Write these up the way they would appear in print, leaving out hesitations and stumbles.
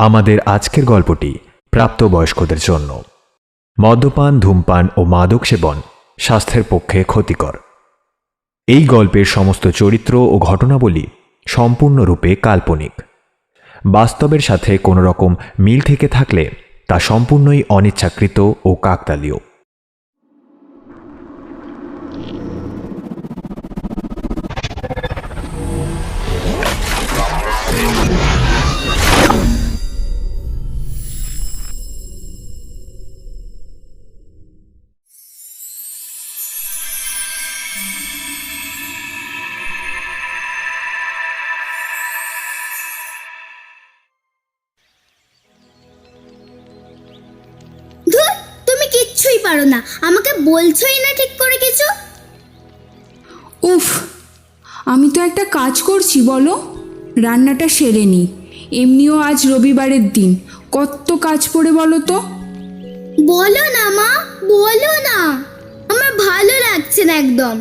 আমাদের আজকের গল্পটি প্রাপ্তবয়স্কদের জন্য। মদ্যপান, ধূমপান ও মাদক সেবন স্বাস্থ্যের পক্ষে ক্ষতিকর। এই গল্পের সমস্ত চরিত্র ও ঘটনাবলী সম্পূর্ণরূপে কাল্পনিক। বাস্তবের সাথে কোনো রকম মিল থেকে থাকলে তা সম্পূর্ণই অনিচ্ছাকৃত ও কাকতালীয়। কিচ্ছুই পারো না, আমাকে বলছোই না ঠিক করে কিছু। উফ, আমি তো একটা কাজ করছি, বলো রান্নাটা সেরে নি। এমনিও আজ রবিবারের দিন, কত কাজ পড়ে বলো তো। বলো না মা, বলো না, আমার ভালো লাগছে না একদম।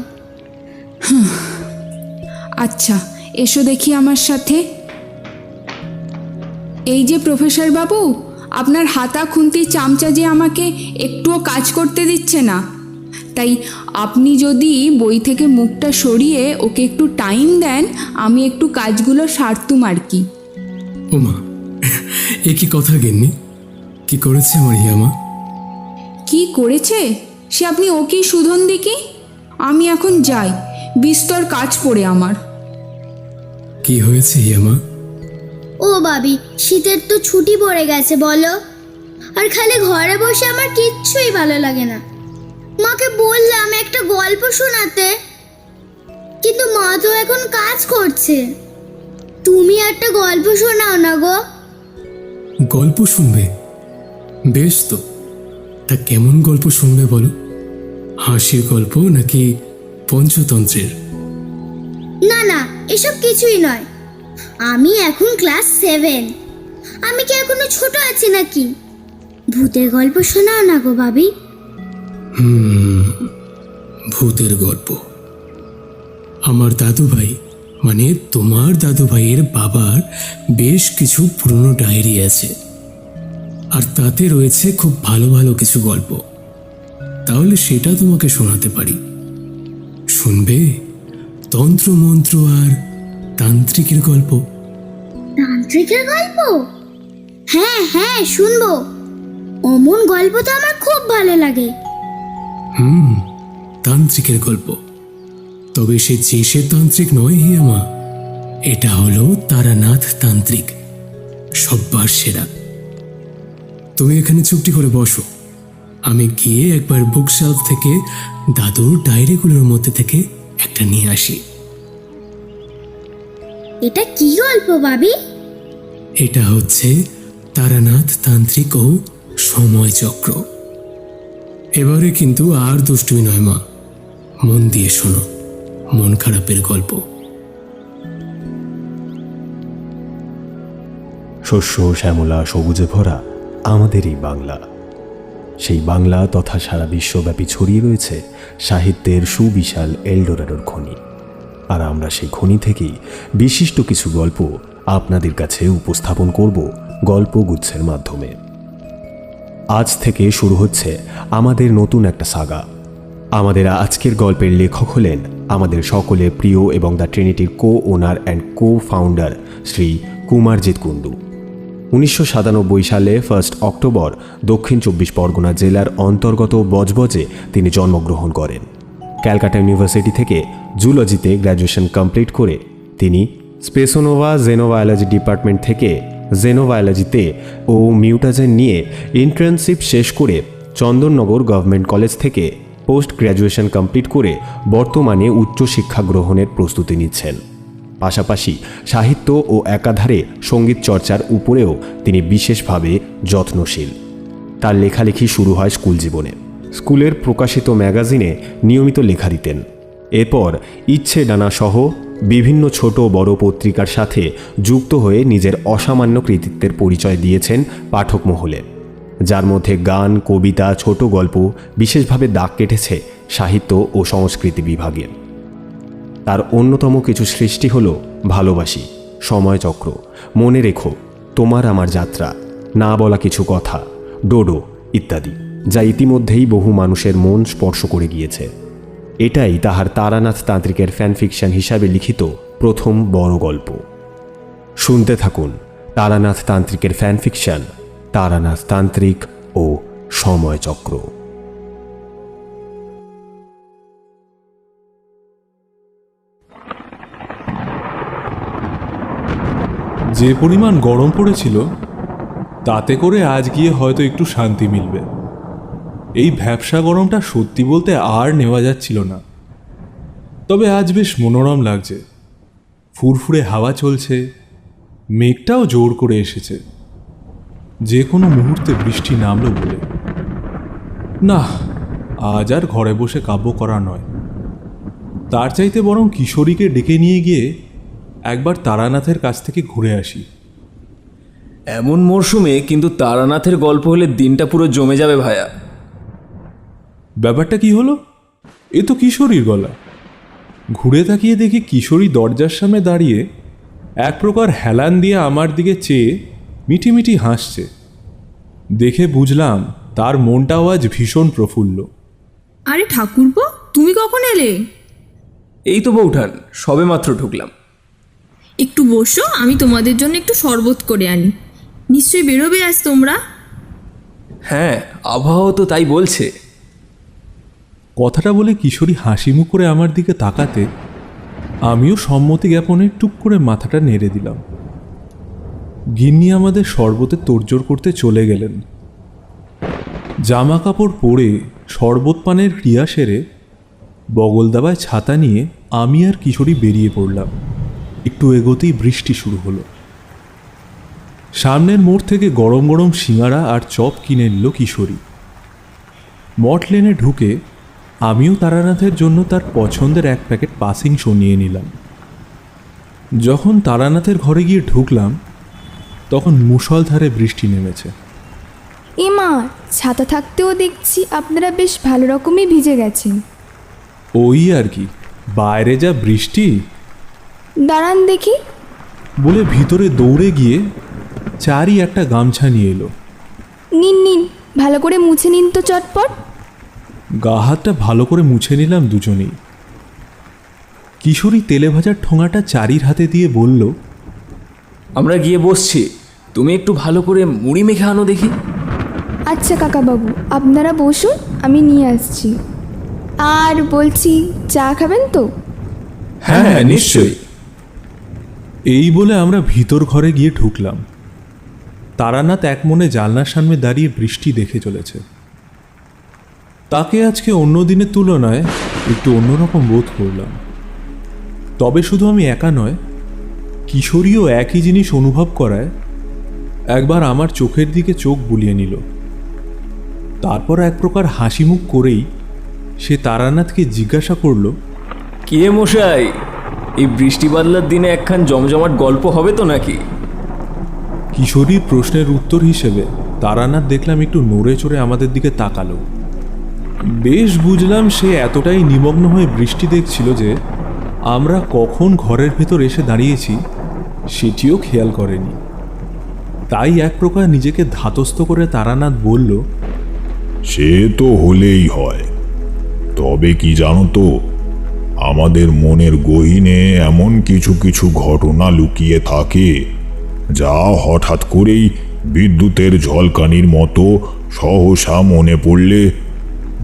আচ্ছা এসো দেখি আমার সাথে। এই যে প্রফেসর বাবু, আপনার হাতা খুন্তি চামচা যে আমাকে একটুও কাজ করতে দিচ্ছে না, তাই আপনি যদি বই থেকে মুখটা সরিয়ে ওকে একটু টাইম দেন, আমি একটু কাজগুলো সারতুম আর কি। ওমা, এ কি কথা গিন্নি? কি করেছে আমার হিয়ামা? কি করেছে সে আপনি ওকেই শুধন দেখি। আমি এখন যাই, বিস্তর কাজ পড়ে আমার। কি হয়েছে হিয়ামা? ও বাবি, শীতের তো ছুটি পড়ে গেছে বলো, আর খালি ঘরে বসে আমার কিচ্ছুই ভালো লাগে না। মাকে বললাম একটা গল্প শোনাতে, কিন্তু মা তো এখন কাজ করছে। তুমি একটা গল্প শোনাও না গো। গল্প শুনবে? বেশ তো, তা কেমন গল্প শুনবে বলো? হাসির গল্প নাকি পঞ্চতন্ত্রের? না না, এসব কিছুই নয়। আমি এখন ক্লাস 7, আমি কি এখনো ছোট আছি নাকি? ভূতের গল্প শোনাও না গো ভাবি। ভূতের গল্প? আমার দাদু ভাই, মানে তোমার দাদু ভাইয়ের বাবার বেশ কিছু পুরনো ডায়েরি আছে, আর তাতে রয়েছে খুব ভালো ভালো কিছু গল্প। তাহলে সেটা তোমাকে শোনাতে পারি, শুনবে? তন্ত্র মন্ত্র আর তান্ত্রিকের গল্প। তান্ত্রিকের গল্প? হ্যাঁ হ্যাঁ, শুনবো। অমন গল্প তো আমার খুব ভালো লাগে। তান্ত্রিকের গল্প? তবে সে তান্ত্রিক নয় হিয়ামা, এটা হলো তারানাথ তান্ত্রিক, সব্বার সেরা। তুমি এখানে চুপটি করে বসো, আমি গিয়ে একবার বুকশেলফ থেকে দাদুর ডায়েরিগুলোর মধ্যে থেকে একটা নিয়ে আসি। এটা কি গল্প ভাবি? এটা হচ্ছে তারানাথ তান্ত্রিক ও সময় চক্র। এবারে কিন্তু আর দুষ্টুমি নয় মা, মন দিয়ে শোনো, মন খারাপের গল্প। শস্য শ্যামলা সবুজে ভরা আমাদের এই বাংলা, সেই বাংলা তথা সারা বিশ্বব্যাপী ছড়িয়ে রয়েছে সাহিত্যের সুবিশাল এলডোরাডোর খনি। আর আমরা সেই খনি থেকেই বিশিষ্ট কিছু গল্প আপনাদের কাছে উপস্থাপন করব গল্পগুচ্ছের মাধ্যমে। আজ থেকে শুরু হচ্ছে আমাদের নতুন একটা সাগা। আমাদের আজকের গল্পের লেখক হলেন আমাদের সকলের প্রিয় এবং দ্য ট্রিনিটির co-owner and co-founder Shri Kumarjit Kundu. 1997 সালে 1 অক্টোবর দক্ষিণ 24 পরগনা জেলার অন্তর্গত বজবজে তিনি জন্মগ্রহণ করেন। ক্যালকাটা ইউনিভার্সিটি থেকে জুলজিতে গ্র্যাজুয়েশন কমপ্লিট করে তিনি স্পেসোনোভা জেনোবায়োলজি ডিপার্টমেন্ট থেকে জেনোবায়োলজিতে ও মিউটাজেন নিয়ে ইন্টার্নশিপ শেষ করে চন্দননগর গভর্নমেন্ট কলেজ থেকে পোস্ট গ্র্যাজুয়েশন কমপ্লিট করে বর্তমানে উচ্চশিক্ষা গ্রহণের প্রস্তুতি নিচ্ছেন। পাশাপাশি সাহিত্য ও একাধারে সঙ্গীত চর্চার উপরেও তিনি বিশেষভাবে যত্নশীল। তার লেখালেখি শুরু হয় স্কুল জীবনে। স্কুলের প্রকাশিত ম্যাগাজিনে নিয়মিত লেখা দিতেন। এরপর ইচ্ছে ডানা সহ বিভিন্ন ছোট বড় পত্রিকার সাথে যুক্ত হয়ে নিজের অসামান্য কৃতিত্বের পরিচয় দিয়েছেন পাঠক মহলে, যার মধ্যে গান, কবিতা, ছোট গল্প বিশেষভাবে দাগ কেটেছে সাহিত্য ও সংস্কৃতি বিভাগে। তার অন্যতম কিছু সৃষ্টি হল ভালোবাসি, সময়চক্র, মনে রেখো, তোমার আমার যাত্রা, না বলা কিছু কথা, ডোডো ইত্যাদি, যা ইতিমধ্যেই বহু মানুষের মন স্পর্শ করে গিয়েছে। এটাই তাহার তারানাথ তান্ত্রিকের ফ্যানফিকশন হিসাবে লিখিত প্রথম বড় গল্প। শুনতে থাকুন তারানাথ তান্ত্রিকের ফ্যানফিকশন, তারানাথ তান্ত্রিক ও সময়চক্র। যে পরিমাণ গরম পড়েছিল তাতে করে আজ গিয়ে হয়তো একটু শান্তি মিলবে। এই ভ্যাপসা গরমটা সত্যি বলতে আর নেওয়া যাচ্ছিল না। তবে আজ বেশ মনোরম লাগছে, ফুরফুরে হাওয়া চলছে, মেঘটাও জোর করে এসেছে, যে কোনো মুহূর্তে বৃষ্টি নামলো বলে। না, আজ আর ঘরে বসে কাব্য করা নয়, তার চাইতে বরং কিশোরীকে ডেকে নিয়ে গিয়ে একবার তারানাথের কাছ থেকে ঘুরে আসি। এমন মরশুমে কিন্তু তারানাথের গল্প হলে দিনটা পুরো জমে যাবে ভায়া। ব্যাপারটা কি হলো? এ তো কিশোরীর গলা। ঘুরে তাকিয়ে দেখি কিশোরী দরজার সামনে দাঁড়িয়ে এক প্রকার হেলান দিয়ে আমার দিকে চেয়ে মিটিমিটি হাসছে। দেখে বুঝলাম তার মনটাও আজ ভীষণ প্রফুল্ল। আরে ঠাকুরপো, তুমি কখন এলে? এই তো বউঠান, সবে মাত্র ঢুকলাম। একটু বসো, আমি তোমাদের জন্য একটু শরবত করে আনি। নিশ্চয়ই বেরোবে আজ তোমরা? হ্যাঁ, আবহাওয়া তো তাই বলছে। কথাটা বলে কিশোরী হাসি মুখ করে আমার দিকে তাকাতে আমিও সম্মতি জ্ঞাপনে টুক করে মাথাটা নেড়ে দিলাম। গিন্নি আমাদের শরবতে তোড়জোড় করতে চলে গেলেন। জামা কাপড় পরে শরবত পানের ক্রিয়া সেরে বগল দাবায় ছাতা নিয়ে আমি আর কিশোরী বেরিয়ে পড়লাম। একটু এগোতেই বৃষ্টি শুরু হলো। সামনের মোড় থেকে গরম গরম সিঙাড়া আর চপ কিনে নিল কিশোরী। মঠ লেনে ঢুকে আমিও তারানাথের জন্য তার পছন্দের এক প্যাকেট পাসিং শো নিয়ে নিলাম। যখন তারানাথের ঘরে গিয়ে ঢুকলাম তখন মুষলধারে বৃষ্টি নেমেছে। এমা, ছাতা থাকতেও দেখছি আপনারা বেশ ভালো রকমই ভিজে গেছেন। ওই আর কি, বাইরে যা বৃষ্টি। দাঁড়ান দেখি। বলে ভিতরে দৌড়ে গিয়ে চারি একটা গামছা নিয়ে এলো। নিন নিন, ভালো করে মুছে নিন তো চটপট। গা হাতটা ভালো করে মুছে নিলাম দুজনেই। কিশোরী তেলে ভাজার ঠোঙাটা চারির হাতে দিয়ে বলল, আমরা গিয়ে বসছি, তুমি একটু ভালো করে মুড়ি মেখে আনো দেখি। আচ্ছা কাকাবাবু, আপনারা বসুন, আমি নিয়ে আসছি। আর বলছি, চা খাবেন তো? হ্যাঁ নিশ্চয়ই। এই বলে আমরা ভিতর ঘরে গিয়ে ঢুকলাম। তারানাথ এক মনে জানলার সামনে দাঁড়িয়ে বৃষ্টি দেখে চলেছে। তাকে আজকে অন্য দিনের তুলনায় একটু অন্যরকম বোধ করলাম। তবে শুধু আমি একা নয়, কিশোরীও একই জিনিস অনুভব করায় একবার আমার চোখের দিকে চোখ বুলিয়ে নিল। তারপর এক প্রকার হাসি মুখ করেই সে তারানাথকে জিজ্ঞাসা করল, কি রে মশাই, এই বৃষ্টি বাদলার দিনে একখান জমজমাট গল্প হবে তো নাকি? কিশোরীর প্রশ্নের উত্তর হিসেবে তারানাথ দেখলাম একটু নড়ে চড়ে আমাদের দিকে তাকালো। বেশ বুঝলাম সে এতটাই নিমগ্ন হয়ে বৃষ্টি দেখছিল যে আমরা কখন ঘরের ভেতর এসে দাঁড়িয়েছি সেটিও খেয়াল করেনি। তাই এক প্রকার নিজেকে ধাতস্থ করে তারানাথ বলল, সে তো হলেই হয়। তবে কি জানো তো, আমাদের মনের গহীনে এমন কিছু কিছু ঘটনা লুকিয়ে থাকে যা হঠাৎ করেই বিদ্যুতের ঝলকানির মতো সহসা মনে পড়লে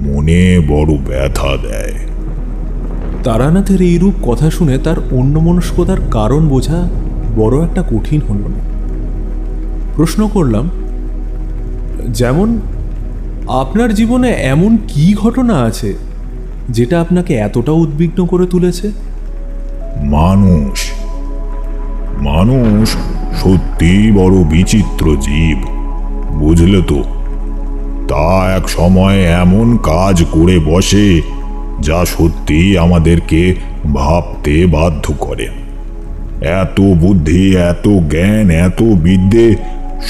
মনে বড় ব্যথা দেয়। তারানাথের এইরূপ কথা শুনে তার অন্যমনস্কতার কারণ বোঝা বড় একটা কঠিন হল না। প্রশ্ন করলাম, যেমন আপনার জীবনে এমন কি ঘটনা আছে যেটা আপনাকে এতটা উদ্বিগ্ন করে তুলেছে? মানুষ মানুষ সত্যি বড় বিচিত্র জীব, বুঝলে তো। তা এক সময় এমন কাজ করে বসে যা সত্যি আমাদেরকে ভাবতে বাধ্য করে। এত বুদ্ধি, এত জ্ঞান, এত বিদ্যে,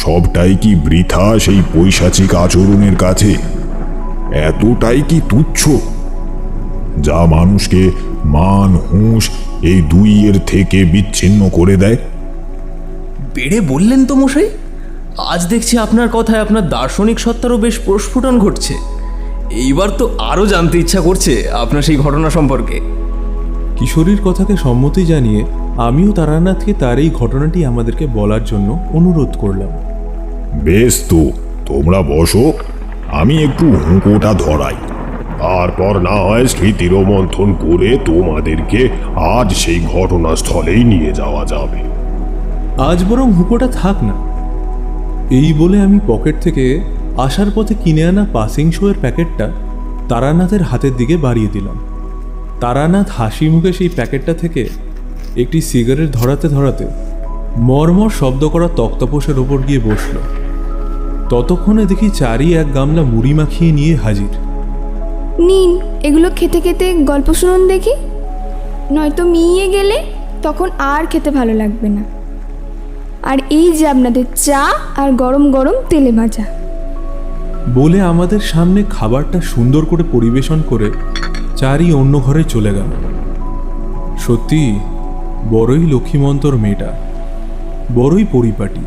সবটাই কি বৃথা সেই পৈশাচিক আচরণের কাছে? এতটাই কি তুচ্ছ যা মানুষকে মান হুঁশ এই দুইয়ের থেকে বিচ্ছিন্ন করে দেয়? বেড়ে বললেন তো মশাই। আজ দেখছি আপনার কথায় আপনার দার্শনিক সত্তারও বেশ প্রস্ফুটন ঘটছে। এইবার তো আরও জানতে ইচ্ছা করছে আপনার সেই ঘটনা সম্পর্কে। কিশোরীর কথাকে সম্মতি জানিয়ে আমিও তারানাথকে তার এই ঘটনাটি আমাদেরকে বলার জন্য অনুরোধ করলাম। বেশ, তো তোমরা বসো, আমি একটু হুঁকোটা ধরাই, তারপর না হয় স্মৃতির মন্থন করে তোমাদেরকে আজ সেই ঘটনাস্থলেই নিয়ে যাওয়া যাবে। আজ বরং হুঁকোটা থাক না। এই বলে আমি পকেট থেকে আসার পথে কিনে আনা পাসিং শোয়ের প্যাকেটটা তারানাথের হাতের দিকে বাড়িয়ে দিলাম। তারানাথ হাসি মুখে সেই প্যাকেটটা থেকে একটি সিগারেট ধরাতে ধরাতে মরমর শব্দ করা তক্তপোষের ওপর গিয়ে বসল। ততক্ষণে দেখি চারি এক গামলা মুড়ি মাখিয়ে নিয়ে হাজির। নিন, এগুলো খেতে খেতে গল্প শুনুন দেখি, নয়তো মিইয়ে গেলে তখন আর খেতে ভালো লাগবে না। আর এই যে আপনাদের চা আর গরম গরম তেলে ভাজা। বলে আমাদের সামনে খাবারটা সুন্দর করে পরিবেশন করে চারি অন্য ঘরে চলে গেল। সত্যি বড়ই লক্ষ্মীমন্তর মেয়েটা, বড়ই পরিপাটি।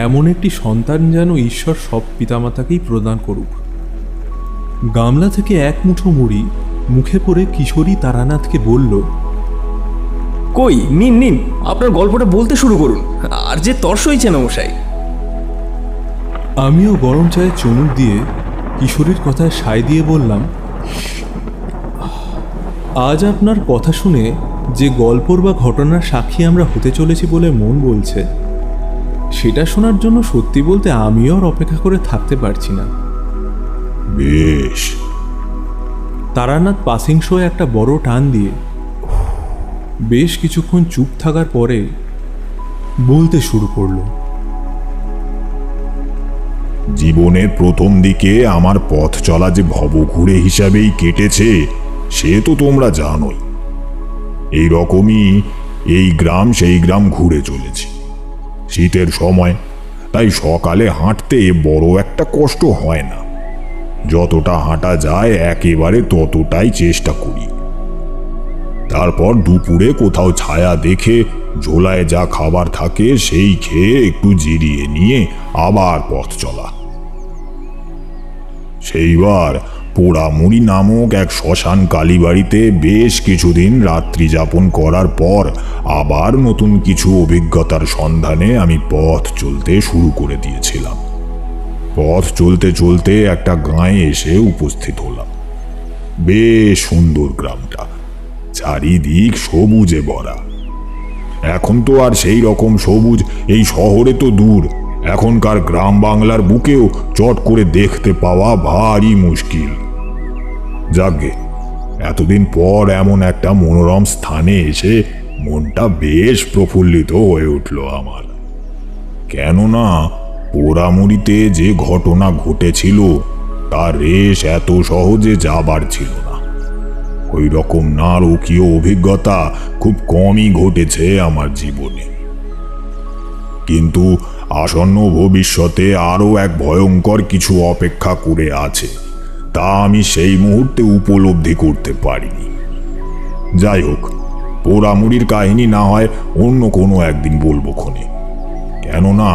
এমন একটি সন্তান যেন ঈশ্বর সব পিতামাতাকেই প্রদান করুক। গামলা থেকে এক মুঠো মুড়ি মুখে পড়ে কিশোরী তারানাথকে বলল, কই নিন নিন, আপনার গল্পটা বলতে শুরু করুন, আর যে তর্স হয়েছে না মশাই। আমিও গরম চায়ে চুমুক দিয়ে কিশোরীর কথায় সায় দিয়ে বললাম, আজ আপনার কথা শুনে যে গল্পর বা ঘটনার সাক্ষী আমরা হতে চলেছি বলে মন বলছে, সেটা শোনার জন্য সত্যি বলতে আমিও আর অপেক্ষা করে থাকতে পারছি না। বেশ। তারানাথ পাসিং শোয়ে একটা বড় টান দিয়ে বেশ কিছুক্ষণ চুপ থাকার পরে বলতে শুরু করলো। জীবনের প্রথম দিকে আমার পথ চলা যে ভবঘুরে হিসাবেই কেটেছে সে তো তোমরা জানোই। এই রকমই এই গ্রাম সেই গ্রাম ঘুরে চলেছি। শীতের সময়, তাই সকালে হাঁটতে বড় একটা কষ্ট হয় না। যতটা হাঁটা যায় একেবারে ততটাই চেষ্টা করি। তারপর দুপুরে কোথাও ছায়া দেখে ঝোলায় যা খাবার থাকে সেই খেয়ে একটু জিরিয়ে নিয়ে আবার পথ চলা। সেইবার পোড়ামুড়ি নামক এক শ্মশান কালীবাড়িতে বেশ কিছুদিন রাত্রি যাপন করার পর আবার নতুন কিছু অভিজ্ঞতার সন্ধানে আমি পথ চলতে শুরু করে দিয়েছিলাম। পথ চলতে চলতে একটা গাঁয়ে এসে উপস্থিত হলাম। বেশ সুন্দর গ্রামটা, চারিদিক সবুজে ভরা। এখন তো আর সেই রকম সবুজ এই শহরে তো দূর, এখনকার গ্রাম বাংলার বুকেও চট করে দেখতে পাওয়া ভারী মুশকিল। যাকগে, এতদিন পর এমন একটা মনোরম স্থানে এসে মনটা বেশ প্রফুল্লিত হয়ে উঠল আমার। কেননা পোড়ামুড়িতে যে ঘটনা ঘটেছিল তার রেশ এত সহজে যাবার ছিল না। ওই রকম নারকীয় অভিজ্ঞতা খুব কমই ঘটেছে আমার জীবনে। কিন্তু আসন্ন ভবিষ্যতে আরও এক ভয়ঙ্কর কিছু অপেক্ষা করে আছে, তা আমি সেই মুহূর্তে উপলব্ধি করতে পারিনি। যাই হোক, পোড়ামুড়ির কাহিনী না হয় অন্য কোনো একদিন বলবো ক্ষণে। কেননা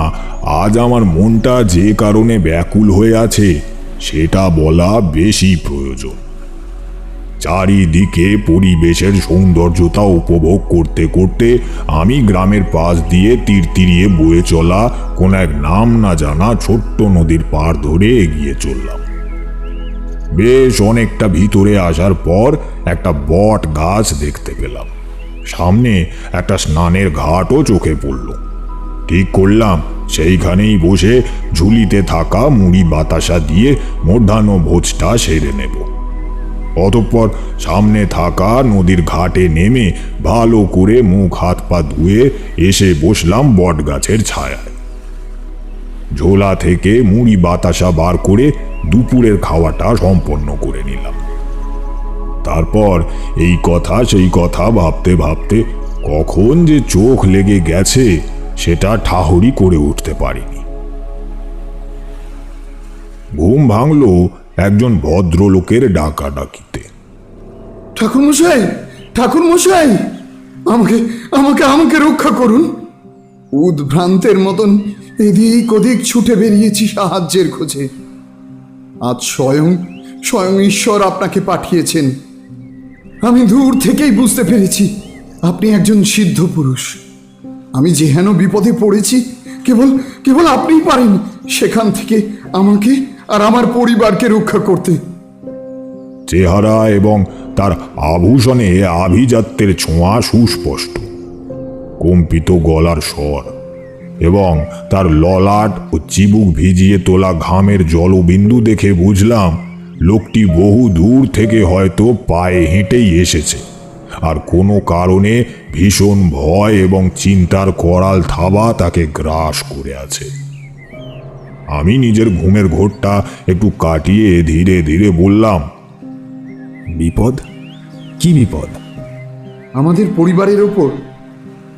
আজ আমার মনটা যে কারণে ব্যাকুল হয়ে আছে সেটা বলা বেশি প্রয়োজন। চারিদিকে পরিবেশের সৌন্দর্যতা উপভোগ করতে করতে আমি গ্রামের পাশ দিয়ে তীরতিরিয়ে বয়ে চলা কোন এক নাম না জানা ছোট্ট নদীর পাড় ধরে এগিয়ে চললাম। বেশ অনেকটা ভিতরে আসার পর একটা বট গাছ দেখতে পেলাম। সামনে একটা স্নানের ঘাটও চোখে পড়ল। ঠিক করলাম সেইখানেই বসে ঝুলিতে থাকা মুড়ি বাতাসা দিয়ে মধ্যাহ্ন ভোজটা সেরে নেব। অতঃপর সামনে থাকা নদীর ঘাটে নেমে ভালো করে মুখ হাত পা ধুয়ে এসে বসলাম বট গাছের ছায়ায়। ঝোলা থেকে মুড়ি বাতাসা বার করে দুপুরের খাওয়াটা সম্পন্ন করে নিলাম। তারপর এই কথা সেই কথা ভাবতে ভাবতে কখন যে চোখ লেগে গেছে সেটা ঠাহরি করে উঠতে পারিনি। ঘুম ভাঙল একজন ভদ্রলোকের ডাকাডাকিতে। ঠাকুরমশাই, ঠাকুরমশাই, আমাকে আমাকে আমাকে রক্ষা করুন। উদ্ভ্রান্তের মতন এদিক ওদিক ছুটে বেরিয়েছি সাহায্যের খোঁজে। আজ স্বয়ং ঈশ্বর আপনাকে পাঠিয়েছেন। আমি দূর থেকেই বুঝতে পেরেছি আপনি একজন সিদ্ধ পুরুষ। আমি যেহেন বিপদে পড়েছি কেবল আপনিই পারেন সেখান থেকে আমাকে আর আমার পরিবারকে রক্ষা করতে। চেহারা এবং তার আভূষণে আভিজাত্যের ছোঁয়া সুস্পষ্ট। কম্পিত গলার স্বর এবং তার ললাট ও চিবুক ভিজিয়ে তোলা ঘামের জলবিন্দু দেখে বুঝলাম লোকটি বহু দূর থেকে হয়তো পায়ে হেঁটেই এসেছে, আর কোনো কারণে ভীষণ ভয় এবং চিন্তার করাল থাবা তাকে গ্রাস করে আছে। আমি নিজের ঘুমের ঘোরটা একটু কাটিয়ে ধীরে ধীরে বললাম, বিপদ? কি বিপদ? আমাদের পরিবারের ওপর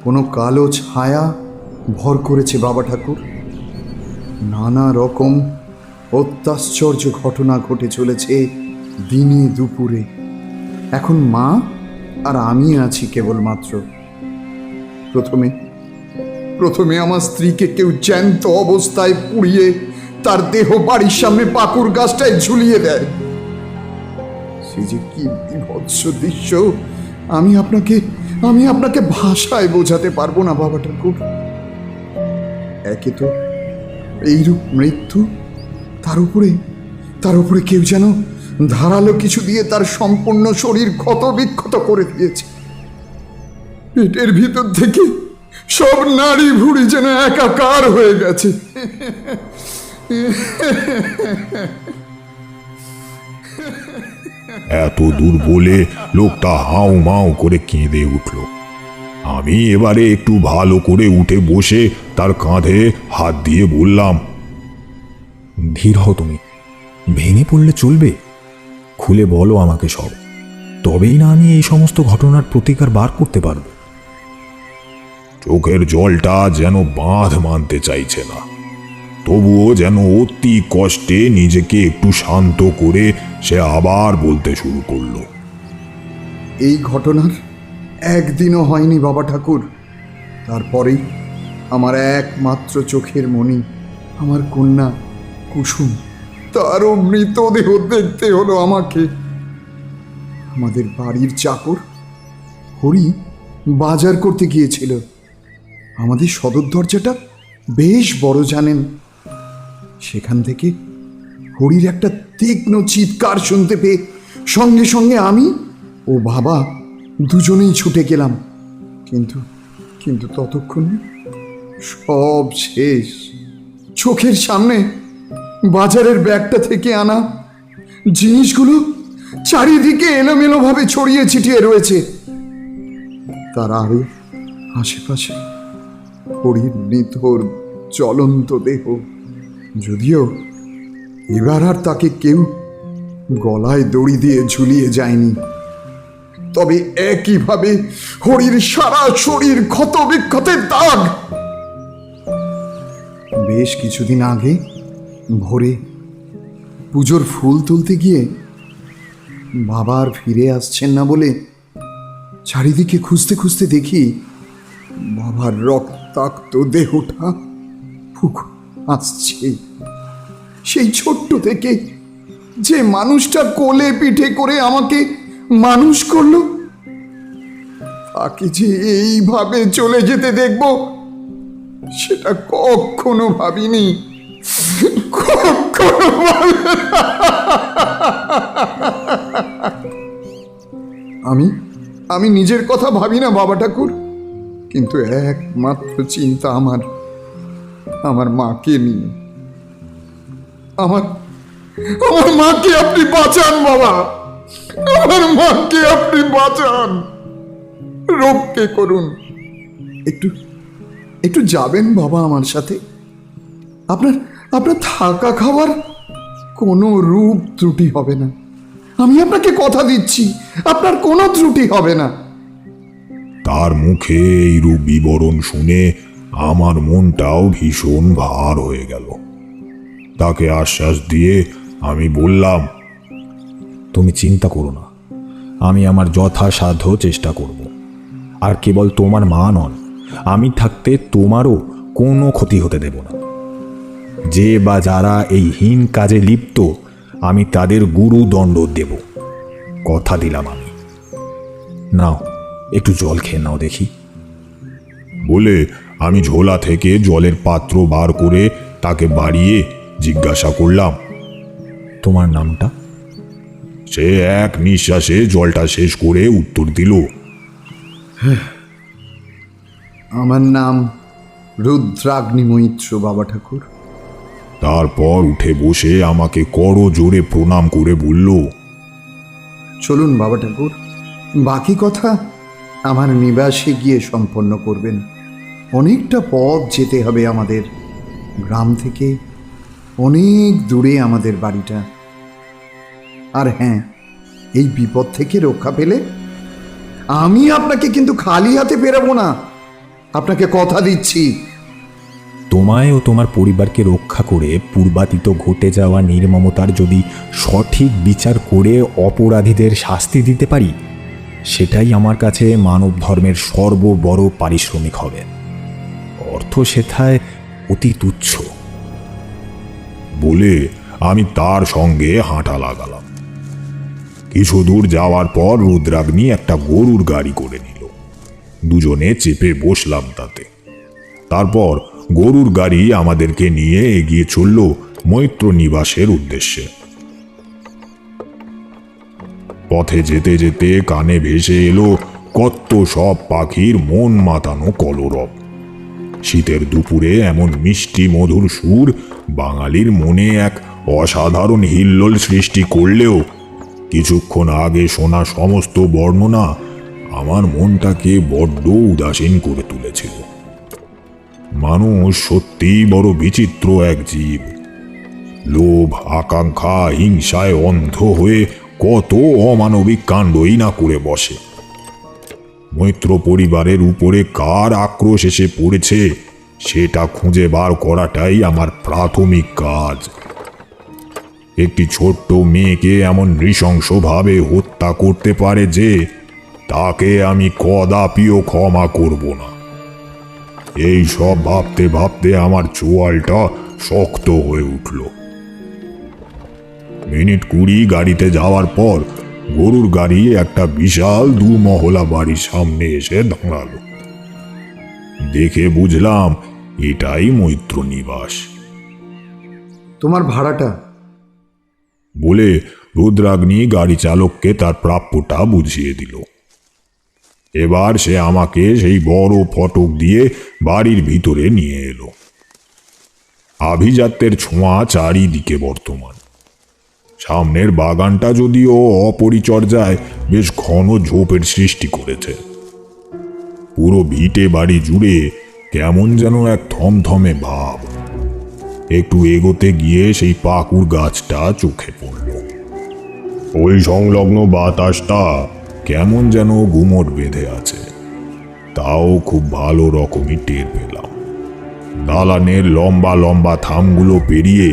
কোনো কালো ছায়া ভর করেছে বাবা ঠাকুর। নানা রকম অত্যাশ্চর্য ঘটনা ঘটে চলেছে দিনে দুপুরে। এখন মা আর আমি আছি কেবলমাত্র। প্রথমে আমার স্ত্রীকে কেউ জ্যান্ত অবস্থায় পুড়িয়ে তার দেহ বাড়ির সামনে পাকুর গাছটায় ঝুলিয়ে দেয়। সে যে কি বিভৎস দৃশ্য আমি আপনাকে ভাষায় বোঝাতে পারবো না বাবা ঠাকুর। একে তো এইরূপ মৃত্যু, তার উপরে কেউ যেন ধারালো কিছু দিয়ে তার সম্পূর্ণ শরীর ক্ষত বিক্ষত করে দিয়েছে। পেটের ভিতর থেকে সব নাড়ি ভুড়ি যেন একাকার হয়ে গেছে। এত দূর বলে লোকটা হাউ মাউ করে কেঁদে উঠল। আমি এবারে একটু ভালো করে উঠে বসে তার কাঁধে হাত দিয়ে বললাম, ধীর হও তুমি, ভেঙে পড়লে চলবে। খুলে বলো আমাকে সব, তবেই না আমি এই সমস্ত ঘটনার প্রতিকার বার করতে পারব। চোখের জলটা যেন বাঁধ মানতে চাইছে না, তবুও যেন অতি কষ্টে নিজেকে একটু শান্ত করে সে আবার বলতে শুরু করলো। এই ঘটনার একদিনও হয়নি বাবা ঠাকুর। তারপরেই আমার একমাত্র চোখের মণি, আমার কন্যা কুসুম, তারও মৃতদেহ দেখতে হলো আমাকে। আমাদের বাড়ির চাকর হরি বাজার করতে গিয়েছিল। আমাদের সদর দরজাটা বেশ বড় জানেন। সেখান থেকে হরির একটা তীক্ষ্ণ চিৎকার শুনতে পেয়ে সঙ্গে সঙ্গে আমি ও বাবা দুজনেই ছুটে গেলাম। কিন্তু ততক্ষণে সব শেষ। চোখের সামনে বাজারের ব্যাগটা থেকে আনা জিনিসগুলো চারিদিকে এলোমেলোভাবে ছড়িয়ে ছিটিয়ে রয়েছে। তার আরো আশেপাশে হরির নিথর জ্বলন্ত দেহ। যদিও এবার আর তাকে কেউ গলায় দড়ি দিয়ে ঝুলিয়ে যায়নি, তবে একইভাবে হরির সারা শরীর ক্ষত বিক্ষতের দাগ। বেশ কিছুদিন আগে ভোরে পুজোর ফুল তুলতে গিয়ে বাবা আর ফিরে আসছেন না বলে চারিদিকে খুঁজতে খুঁজতে দেখি বাবার রক্তাক্ত দেহটা আসছে। সেই ছোট্ট থেকে যে মানুষটা কোলে পিঠে করে আমাকে মানুষ করলো, তাকে যে এইভাবে চলে যেতে দেখব সেটা কখনো ভাবিনি। আমি নিজের কথা ভাবি না বাবা ঠাকুর, কিন্তু একমাত্র চিন্তা আমার মাকে নিয়ে। আমার মাকে আপনি বাঁচান বাবা, আমার মাকে আপনি বাঁচান, রক্ষে করুন। একটু যাবেন বাবা আমার সাথে? আপনার থাকা খাওয়ার কোনো রূপ ত্রুটি হবে না, আমি আপনাকে কথা দিচ্ছি, আপনার কোনো ত্রুটি হবে না। তার মুখে এইরূপ বিবরণ শুনে আমার মনটাও ভীষণ ভার হয়ে গেল। তাকে আশ্বাস দিয়ে আমি বললাম, তুমি চিন্তা করো না, আমি আমার যথাসাধ্য চেষ্টা করব। আর কেবল তোমার মা নন, আমি থাকতে তোমারও কোনো ক্ষতি হতে দেব না। যে বা যারা এই হীন কাজে লিপ্ত, আমি তাদের গুরু দণ্ড দেব, কথা দিলাম আমি। নাও একটু জল খেয়ে নাও দেখি। বলে আমি ঝোলা থেকে জলের পাত্র বার করে তাকে বাড়িয়ে জিজ্ঞাসা করলাম, তোমার নামটা? সে এক নিঃশ্বাসে জলটা শেষ করে উত্তর দিল, আমার নাম রুদ্রাগ্নি মৈত্র বাবা ঠাকুর। তারপর উঠে বসে আমাকে করো জোরে প্রণাম করে বলল, চলুন বাবা ঠাকুর, বাকি কথা আমার নিবাসে গিয়ে সম্পন্ন করবেন। অনেকটা পথ যেতে হবে আমাদের, গ্রাম থেকে অনেক দূরে আমাদের বাড়িটা। আর হ্যাঁ, এই বিপদ থেকে রক্ষা পেলে আমি আপনাকে কিন্তু খালি হাতে ফেরাবো না, আপনাকে কথা দিচ্ছি। তোমায় ও তোমার পরিবারকে রক্ষা করে পূর্বাতীত ঘটে যাওয়া নির্মমতার যদি সঠিক বিচার করে অপরাধীদের শাস্তি দিতে পারি, সেটাই আমার কাছে মানব ধর্মের সর্ববড় পারিশ্রমিক হবে। অর্থ সেথায় অতি তুচ্ছ। বলে আমি তার সঙ্গে হাঁটা লাগালাম। কিছু দূর যাওয়ার পর রুদ্রাগ্নি একটা গরুর গাড়ি করে নিল। দুজনে চেপে বসলাম তাতে। তারপর গরুর গাড়ি আমাদেরকে নিয়ে এগিয়ে চলল মৈত্র নিবাসের উদ্দেশ্যে। পথে যেতে যেতে কানে ভেসে এলো কত সব পাখির মন মাতানো কলরব। শীতের দুপুরে এমন মিষ্টি মধুর সুর বাঙালির মনে এক অসাধারণ হিল্লোল সৃষ্টি করলেও কিছুক্ষণ আগে শোনা সমস্ত বর্ণনা আমার মনটাকে বড্ড উদাসীন করে তুলেছিল। মানুষ সত্যিই বড় বিচিত্র এক জীব। লোভ, আকাঙ্ক্ষা, হিংসায় অন্ধ হয়ে কত অমানবিক কাণ্ডই না করে বসে। মৈত্র পরিবারের উপরে কার আক্রোশ এসে পড়েছে সেটা খুঁজে বার করাটাই আমার প্রাথমিক কাজ। একটি ছোট্ট মেয়েকে এমন নৃশংসভাবে হত্যা করতে পারে যে তাকে আমি কদাপিও ক্ষমা করব না। এই সব ভাবতে ভাবতে আমার চোয়ালটা শক্ত হয়ে উঠল। মিনিট 20 গাড়িতে যাওয়ার পর গরুর গাড়ি একটা বিশাল 2 মহলা বাড়ির সামনে এসে দাঁড়ালো। দেখে বুঝলাম এটাই মৈত্র নিবাস। তোমার ভাড়াটা? বলে রুদ্রাগ্নি গাড়ি চালককে তার প্রাপ্যটা বুঝিয়ে দিল। এবার সে আমাকে সেই বড় ফটক দিয়ে বাড়ির ভিতরে নিয়ে এলো। আভিজাত্যের ছোঁয়া চারিদিকে বর্তমান। সামনের বাগানটা যদিও অপরিচর্যায় বেশ ঘন ঝোপের সৃষ্টি করেছে। পুরো ভিটে বাড়ি জুড়ে কেমন যেন এক থমথমে ভাব। একটু এগোতে গিয়ে সেই পাকুর গাছটা চোখে পড়ল। ওই সংলগ্ন বাতাসটা কেমন যেন গুমট বেঁধে আছে, তাও খুব ভালো রকমই টের পেলাম। দালানের লম্বা লম্বা থামগুলো পেরিয়ে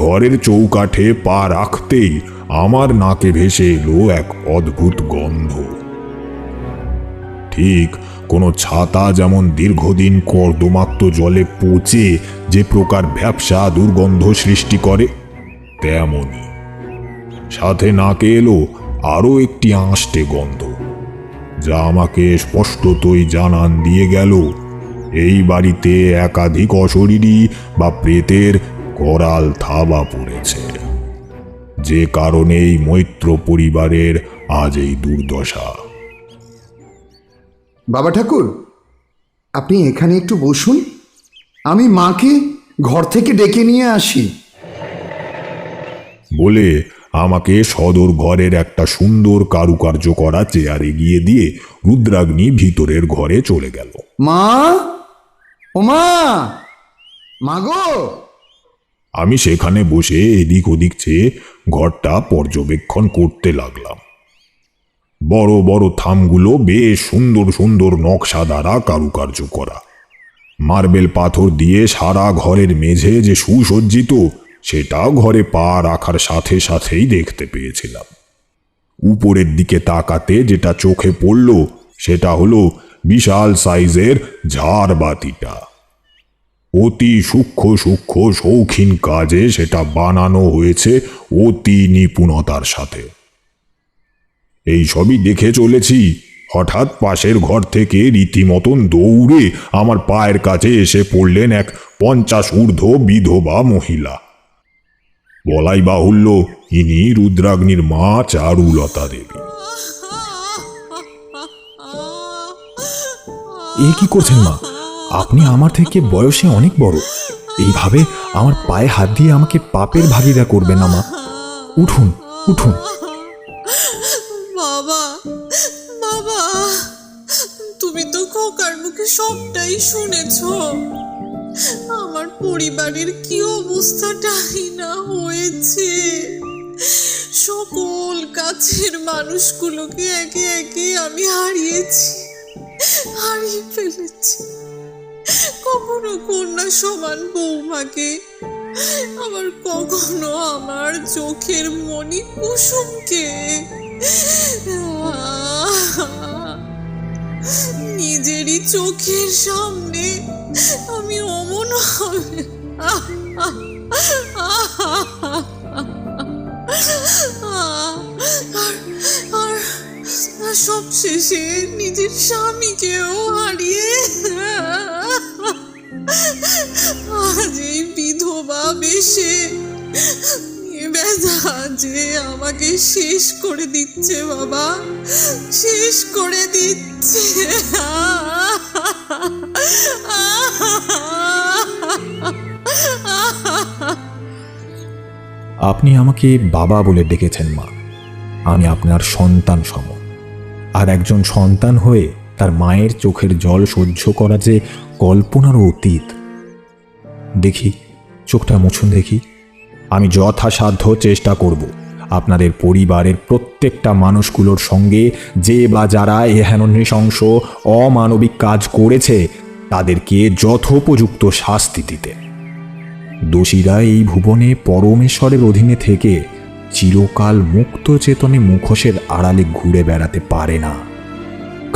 ঘরের চৌকাঠে পা রাখতেই আমার নাকে ভেসে এলো এক অদ্ভুত গন্ধ। ঠিক কোনো ছাতা যেমন দীর্ঘদিন কর্দমাক্ত জলে পচে যে প্রকার ভ্যাপসা দুর্গন্ধ সৃষ্টি করে, তেমনই সাথে নাকে এলো আরও একটি আঁশটে গন্ধ, যা আমাকে স্পষ্টতই জানান দিয়ে গেল এই বাড়িতে একাধিক অশরীরী বা প্রেতের করাল থাবা পড়েছে, যে কারণেই মৈত্র পরিবারের আজ এই দুর্দশা। বাবা ঠাকুর, আপনি এখানে একটু বসুন, আমি মাকে ঘর থেকে ডেকে নিয়ে আসি। বলে আমাকে সদর ঘরের একটা সুন্দর কারুকার্য করা চেয়ার এগিয়ে দিয়ে রুদ্রাগ্নি ভিতরের ঘরে চলে গেল। মা, ও মা, মাগো। আমি সেখানে বসে এদিক ওদিক চেয়ে ঘরটা পর্যবেক্ষণ করতে লাগলাম। বড় বড় থামগুলো বেশ সুন্দর সুন্দর নকশা দ্বারা কারুকার্য করা। মার্বেল পাথর দিয়ে সারা ঘরের মেঝে যে সুসজ্জিত, সেটা ঘরে পা রাখার সাথে সাথেই দেখতে পেয়েছিলাম। উপরের দিকে তাকাতে যেটা চোখে পড়ল সেটা হলো বিশাল সাইজের ঝাড়বাতিটা। অতি সূক্ষ্ম সূক্ষ্ম শৌখিন কাজে সেটা বানানো হয়েছে অতি নিপুণতার সাথে। এই সবই দেখে চলেছি, হঠাৎ পাশের ঘর থেকে রীতিমতন দৌড়ে আমার পায়ের কাছে এসে পড়লেন এক 50 ঊর্ধ্ব বিধবা মহিলা। বলাই বাহুল্য ইনি রুদ্রাগ্নির মা চারুলতা দেবী। এ কি করছেন মা? আপনি আমার থেকে বয়সে অনেক বড়, এইভাবে আমার পায়ে হাত দিয়ে আমাকে পাপের ভাগিদার করবেন না মা। উঠুন উঠুন। বাবা, বাবা, তুমি তো খোকার মুখে সবটাই শুনেছো। আমার পরিবারের কি অবস্থাটাই না হয়েছে। সকল কাছের মানুষগুলোকে একে একে আমি হারিয়ে ফেলেছি। কখনো কন্যা সমান বৌমাকে, আবার কখনো আমার চোখের মণি কুসুমকে। নিজেরই চোখের সামনে আমি অমন হবে আর সবশেষে নিজের স্বামীকেও হারিয়ে আজ এই বিধবা বেশে ব্যথা যে আমাকে শেষ করে দিচ্ছে বাবা, শেষ করে দিচ্ছে। আপনি আমাকে বাবা বলে ডেকেছেন মা। আমি আপনার সন্তান সম, আর একজন সন্তান হয়ে তার মায়ের চোখের জল সহ্য করা যে কল্পনারও অতীত। দেখি চোখটা মুছুন দেখি। আমি যথাসাধ্য চেষ্টা করব আপনাদের পরিবারের প্রত্যেকটা মানুষগুলোর সঙ্গে যে বা যারা এহেন নৃশংস অমানবিক কাজ করেছে তাদেরকে যথোপযুক্ত শাস্তি দিতে। দোষীরা এই ভুবনে পরমেশ্বরের অধীনে থেকে চিরকাল মুক্ত চেতনে মুখোশের আড়ালে ঘুরে বেড়াতে পারে না।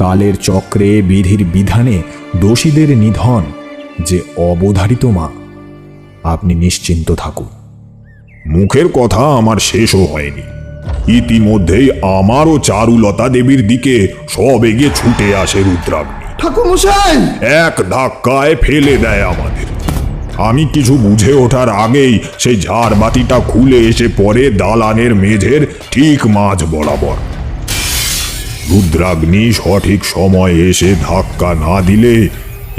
কালের চক্রে বিধির বিধানে দোষীদের নিধন যে অবধারিত মা। আপনি নিশ্চিন্ত থাকুন। মুখের কথা আমার শেষও হয়নি, ইতিমধ্যেই আমারও চারুলতা দেবীর দিকে সব এগিয়ে ছুটে আসে রুদ্রাগ্নি। ঠাকুরমশাই! এক ধাক্কায় ফেলে দেয় আমাদের। আমি কিছু বুঝে ওঠার আগেই সেই ঝাড়বাতিটা খুলে এসে পড়ে দালানের মেঝের ঠিক মাঝ বরাবর। রুদ্রাগ্নি সঠিক সময় এসে ধাক্কা না দিলে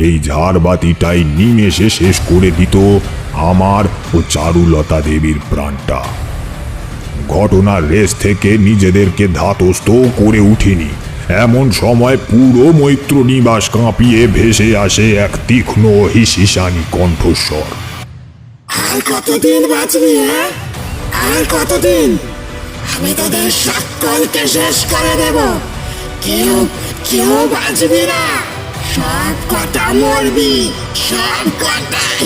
এই ঝাড়বাতিটাই নিমেষে শেষ করে দিত আমার ও চারুলতা দেবীর প্রাণটা। ঘটনার রেস থেকে নিজেদেরকে ধাতস্থ করে উঠিনি এমন সময় পুরো মৈত্র নিবাস কাঁপিয়ে ভেসে আসে এক তীক্ষ্ণ হিসিসানি কণ্ঠস্বর। আর কতদিন বাঁচবি? আর কতদিন? আমি তোদের সকলকে শেষ করে দেব। কেউ বাঁচবি না, সব কটা মরবি, সব কটাই।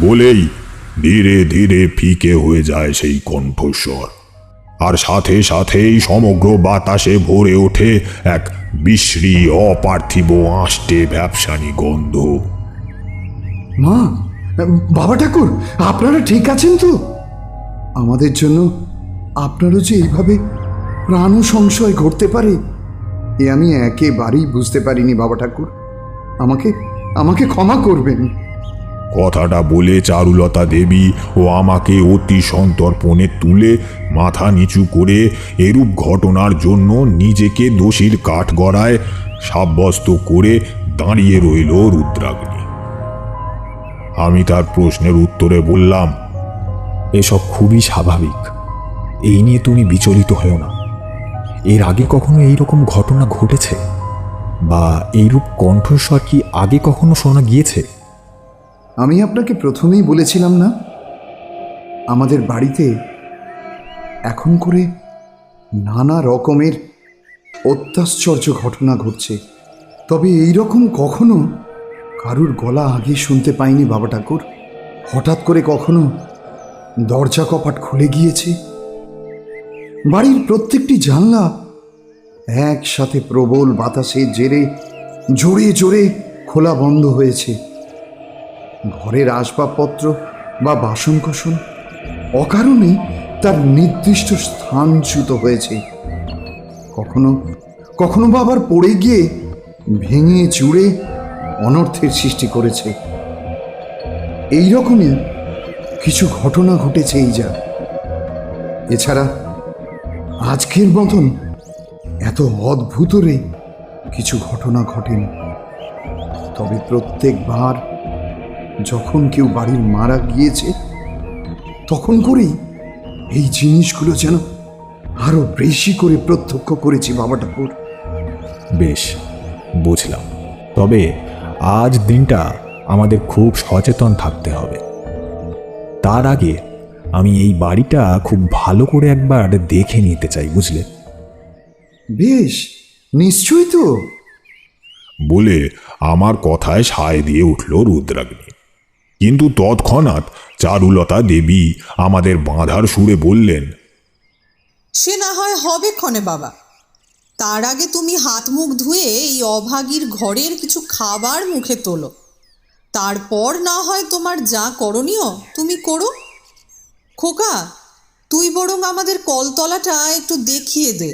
বলেই ধীরে ধীরে ফিকে হয়ে যায় সেই কণ্ঠস্বর, আর সাথে সাথেই সমগ্র বাতাসে ভরে ওঠে এক বিশ্রী অপার্থিব আষ্টে ব্যবসানী গন্ধ। মা, বাবা ঠাকুর, আপনারা ঠিক আছেন তো? আমাদের জন্য আপনারও যে এইভাবে প্রাণ সংশয় ঘটতে পারে এ আমি একেবারেই বুঝতে পারিনি বাবা ঠাকুর। আমাকে ক্ষমা করবেন। কথাটা বলে চারুলতা দেবী ও আমাকে অতি সন্তর্পণে তুলে মাথা নিচু করে এরূপ ঘটনার জন্য নিজেকে দোষীর কাঠগড়ায় সাব্যস্ত করে দাঁড়িয়ে রইল রুদ্রাগ্নি। আমি তার প্রশ্নের উত্তরে বললাম, এসব খুবই স্বাভাবিক, এই নিয়ে তুমি বিচলিত হও না। এর আগে কখনো এইরকম ঘটনা ঘটেছে বা এইরূপ কণ্ঠস্বর কি আগে কখনো শোনা গিয়েছে? আমি আপনাকে প্রথমেই বলেছিলাম না, আমাদের বাড়িতে এখন করে নানা রকমের অত্যাশ্চর্য ঘটনা ঘটছে। তবে এই রকম কখনো কারুর গলা আগে শুনতে পাইনি বাবা ঠাকুর। হঠাৎ করে কখনো দরজা কপাট খুলে গিয়েছে, বাড়ির প্রত্যেকটি জানলা একসাথে প্রবল বাতাসের জেরে জোরে জোরে খোলা বন্ধ হয়েছে। ঘরের আসবাবপত্র বা বাসনকোসন অকারণে তার নির্দিষ্ট স্থানচ্যুত হয়েছে। কখনো কখনো বা আবার পড়ে গিয়ে ভেঙে চুড়ে অনর্থের সৃষ্টি করেছে। এই রকমই কিছু ঘটনা ঘটেছে এই যা। এছাড়া আজকের মতন এত অদ্ভুতরে কিছু ঘটনা ঘটেনি। তবে প্রত্যেকবার যখন কেউ বাড়ির মারা গিয়েছে তখন করেই এই জিনিসগুলো যেন আরো বেশি করে প্রত্যক্ষ করেছি বাবা ঠাকুর। বেশ, বুঝলাম। তবে আজ দিনটা আমাদের খুব সচেতন থাকতে হবে। তার আগে আমি এই বাড়িটা খুব ভালো করে একবার দেখে নিতে চাই, বুঝলে? বেশ, নিশ্চয়ই তো। বলে আমার কথায় সায় দিয়ে উঠল রুদ্রাগ্নি। কিন্তু তৎক্ষণাৎ চারুলতা দেবী আমাদের বাঁধার সুরে বললেন, সে না হয় হবে ক্ষণে বাবা, তার আগে তুমি হাত মুখ ধুয়ে এই অভাগীর ঘরের কিছু খাবার মুখে তোলো, তারপর না হয় তোমার যা করণীয় তুমি করো। খোকা, তুই বরং আমাদের কলতলাটা একটু দেখিয়ে দে।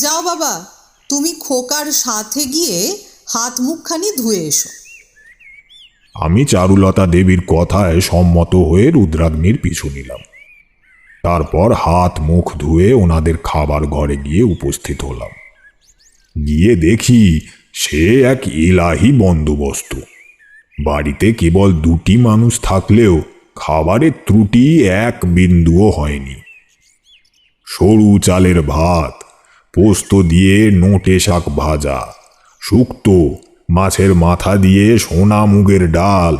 যাও বাবা, তুমি খোকার সাথে গিয়ে হাত মুখখানি ধুয়ে এসো। আমি চারুলতা দেবীর কথায় সম্মত হয়ে রুদ্রাগ্নির পিছু নিলাম। তারপর হাত মুখ ধুয়ে ওনাদের খাবার ঘরে গিয়ে উপস্থিত হলাম। গিয়ে দেখি সে এক ইলাহি বন্দোবস্ত। বাড়িতে কেবল দুটি মানুষ থাকলেও খাবারের ত্রুটি এক বিন্দুও হয়নি। সরু চালের ভাত, পোস্ত দিয়ে নোটে শাক ভাজা, শুক্তো, মাছের মাথা দিয়ে সোনা মুগের ডাল,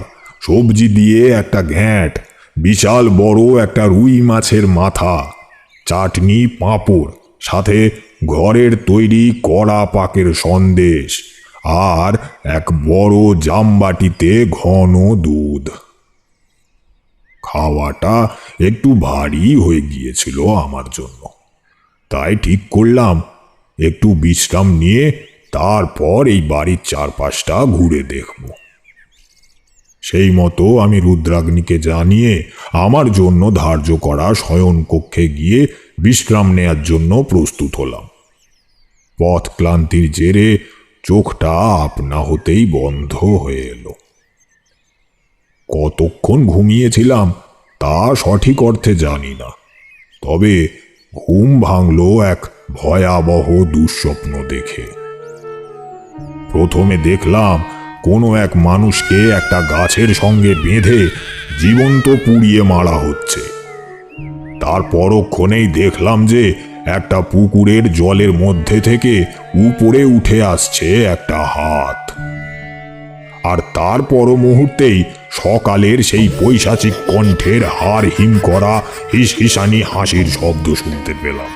সবজি দিয়ে একটা ঘ্যাঁট, বিশাল বড় একটা রুই মাছের মাথা, চাটনি, পাঁপড়, সাথে ঘরের তৈরি কড়া পাকের সন্দেশ, আর এক বড় জামবাটিতে ঘন দুধ। খাওয়াটা একটু ভারী হয়ে গিয়েছিল আমার জন্য, তাই ঠিক করলাম একটু বিশ্রাম নিয়ে তারপর এই বাড়ির চারপাশটা ঘুরে দেখব। সেই মতো আমি রুদ্রাগ্নিকে জানিয়ে আমার জন্য ধার্য করা শয়নকক্ষে গিয়ে বিশ্রাম নেয়ার জন্য প্রস্তুত হলাম। পথ ক্লান্তির জেরে চোখটা আপনা হতেই বন্ধ হয়ে এলো। কতক্ষণ ঘুমিয়েছিলাম তা সঠিক অর্থে জানি না, তবে ঘুম ভাঙল এক ভয়াবহ দুঃস্বপ্ন দেখে। প্রথমে দেখলাম কোনো এক মানুষকে একটা গাছের সঙ্গে বেঁধে জীবন্ত পুড়িয়ে মারা হচ্ছে। তার পরক্ষণেই দেখলাম যে একটা পুকুরের জলের মধ্যে থেকে উপরে উঠে আসছে একটা হাত, আর তার পর মুহূর্তেই সকালের সেই পৈশাচিক কণ্ঠের হাড় হিম করা হিসহিসানি হাসির শব্দ শুনতে পেলাম।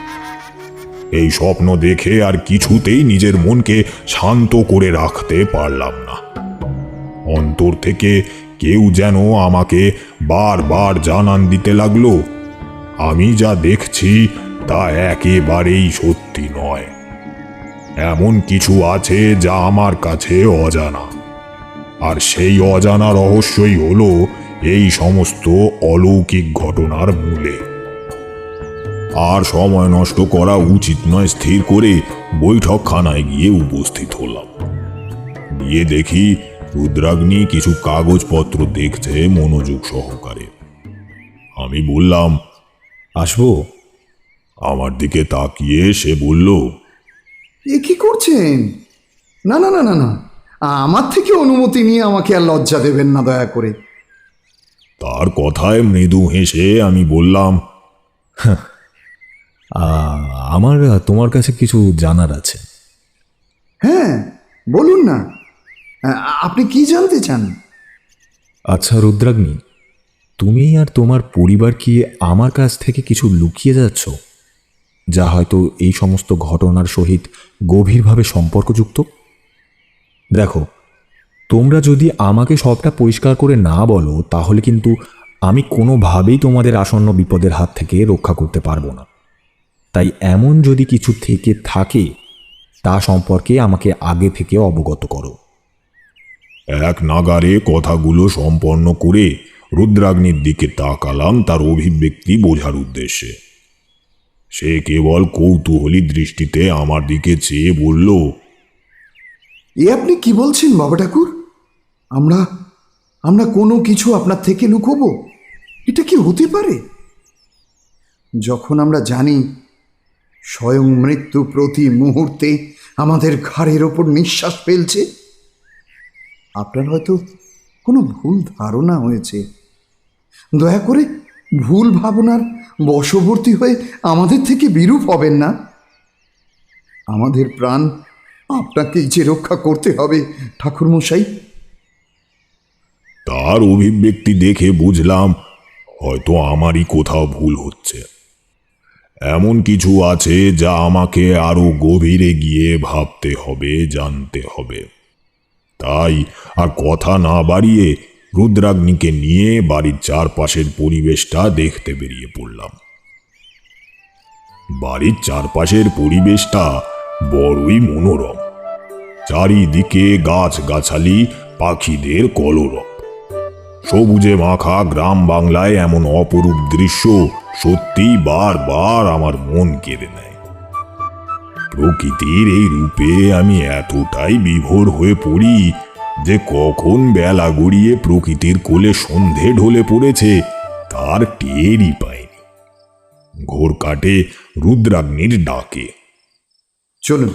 এই স্বপ্ন দেখে আর কিছুতেই নিজের মনকে শান্ত করে রাখতে পারলাম না। অন্তর থেকে কেউ যেন আমাকে বারবার জানান দিতে লাগলো, আমি যা দেখছি তা একেবারেই সত্যি নয়। এমন কিছু আছে যা আমার কাছে অজানা, আর সেই অজানা রহস্যই হলো এই সমস্ত অলৌকিক ঘটনার মূলে। আর সময় নষ্ট করা উচিত নয় স্থির করে বৈঠকখানায় গিয়ে উপস্থিত হলাম। গিয়ে দেখি রুদ্রাগ্নি কিছু কাগজপত্র দেখছে মনোযোগ সহকারে। আমি বললাম, আসবো? আমার দিকে তাকিয়ে সে বলল, এ কি করছেন? না না না না না, আমার থেকে অনুমতি নিয়ে আমাকে আর লজ্জা দেবেন না দয়া করে। তার কথায় মৃদু হেসে আমি বললাম, আমার তোমার কাছে কিছু জানার আছে। হ্যাঁ, বলুন না, আপনি কি জানতে চান? আচ্ছা রুদ্রাগ্নি, তুমি আর তোমার পরিবার কি আমার কাছ থেকে কিছু লুকিয়ে যাচ্ছ, যা হয়তো এই সমস্ত ঘটনার সহিত গভীরভাবে সম্পর্কযুক্ত? দেখো, তোমরা যদি আমাকে সবটা পরিষ্কার করে না বলো তাহলে কিন্তু আমি কোনোভাবেই তোমাদের আসন্ন বিপদের হাত থেকে রক্ষা করতে পারবো না। তাই এমন যদি কিছু থেকে থাকে তা সম্পর্কে আমাকে আগে থেকে অবগত করো। এক নাগারে কথাগুলো সম্পন্ন করে রুদ্রাগ্নির দিকে তাকালাম তার অভিব্যক্তি বোঝার উদ্দেশ্যে। সে কেবল কৌতূহলী দৃষ্টিতে আমার দিকে চেয়ে বলল, এ আপনি কি বলছেন বাবা ঠাকুর? আমরা আমরা কোনো কিছু আপনার থেকে লুকোবো? এটা কি হতে পারে? যখন আমরা জানি স্বয়ং মৃত্যু প্রতি মুহূর্তে আমাদের ঘাড়ের ওপর নিঃশ্বাস ফেলছে। আপনার হয়তো কোনো ভুল ধারণা হয়েছে। দয়া করে ভুল ভাবনার বশবর্তী হয়ে আমাদের থেকে বিরূপ হবেন না। আমাদের প্রাণ আপনাকেই যে রক্ষা করতে হবে ঠাকুরমশাই। তার অভিব্যক্তি দেখে বুঝলাম হয়তো আমারই কোথাও ভুল হচ্ছে। এমন কিছু আছে যা আমাকে আরো গভীরে গিয়ে ভাবতে হবে, জানতে হবে। তাই আর কথা না বাড়িয়ে রুদ্রাগ্নিকে নিয়ে বাড়ির চারপাশের পরিবেশটা দেখতে বেরিয়ে পড়লাম। বাড়ির চারপাশের পরিবেশটা বড়ই মনোরম। চারিদিকে গাছগাছালি, পাখিদের কলরব। সবুজে মাখা গ্রাম বাংলায় এমন অপরূপ দৃশ্য সত্যি বারবার আমার মন কেড়ে নেয়। প্রকৃতির এই রূপে আমি এতটাই বিভোর হয়ে পড়ি যে কখন বেলা গড়িয়ে প্রকৃতির কোলে সন্ধে ঢলে পড়েছে তার টেরই পাইনি। ঘোর কাটে রুদ্রাগ্নির ডাকে। চলুন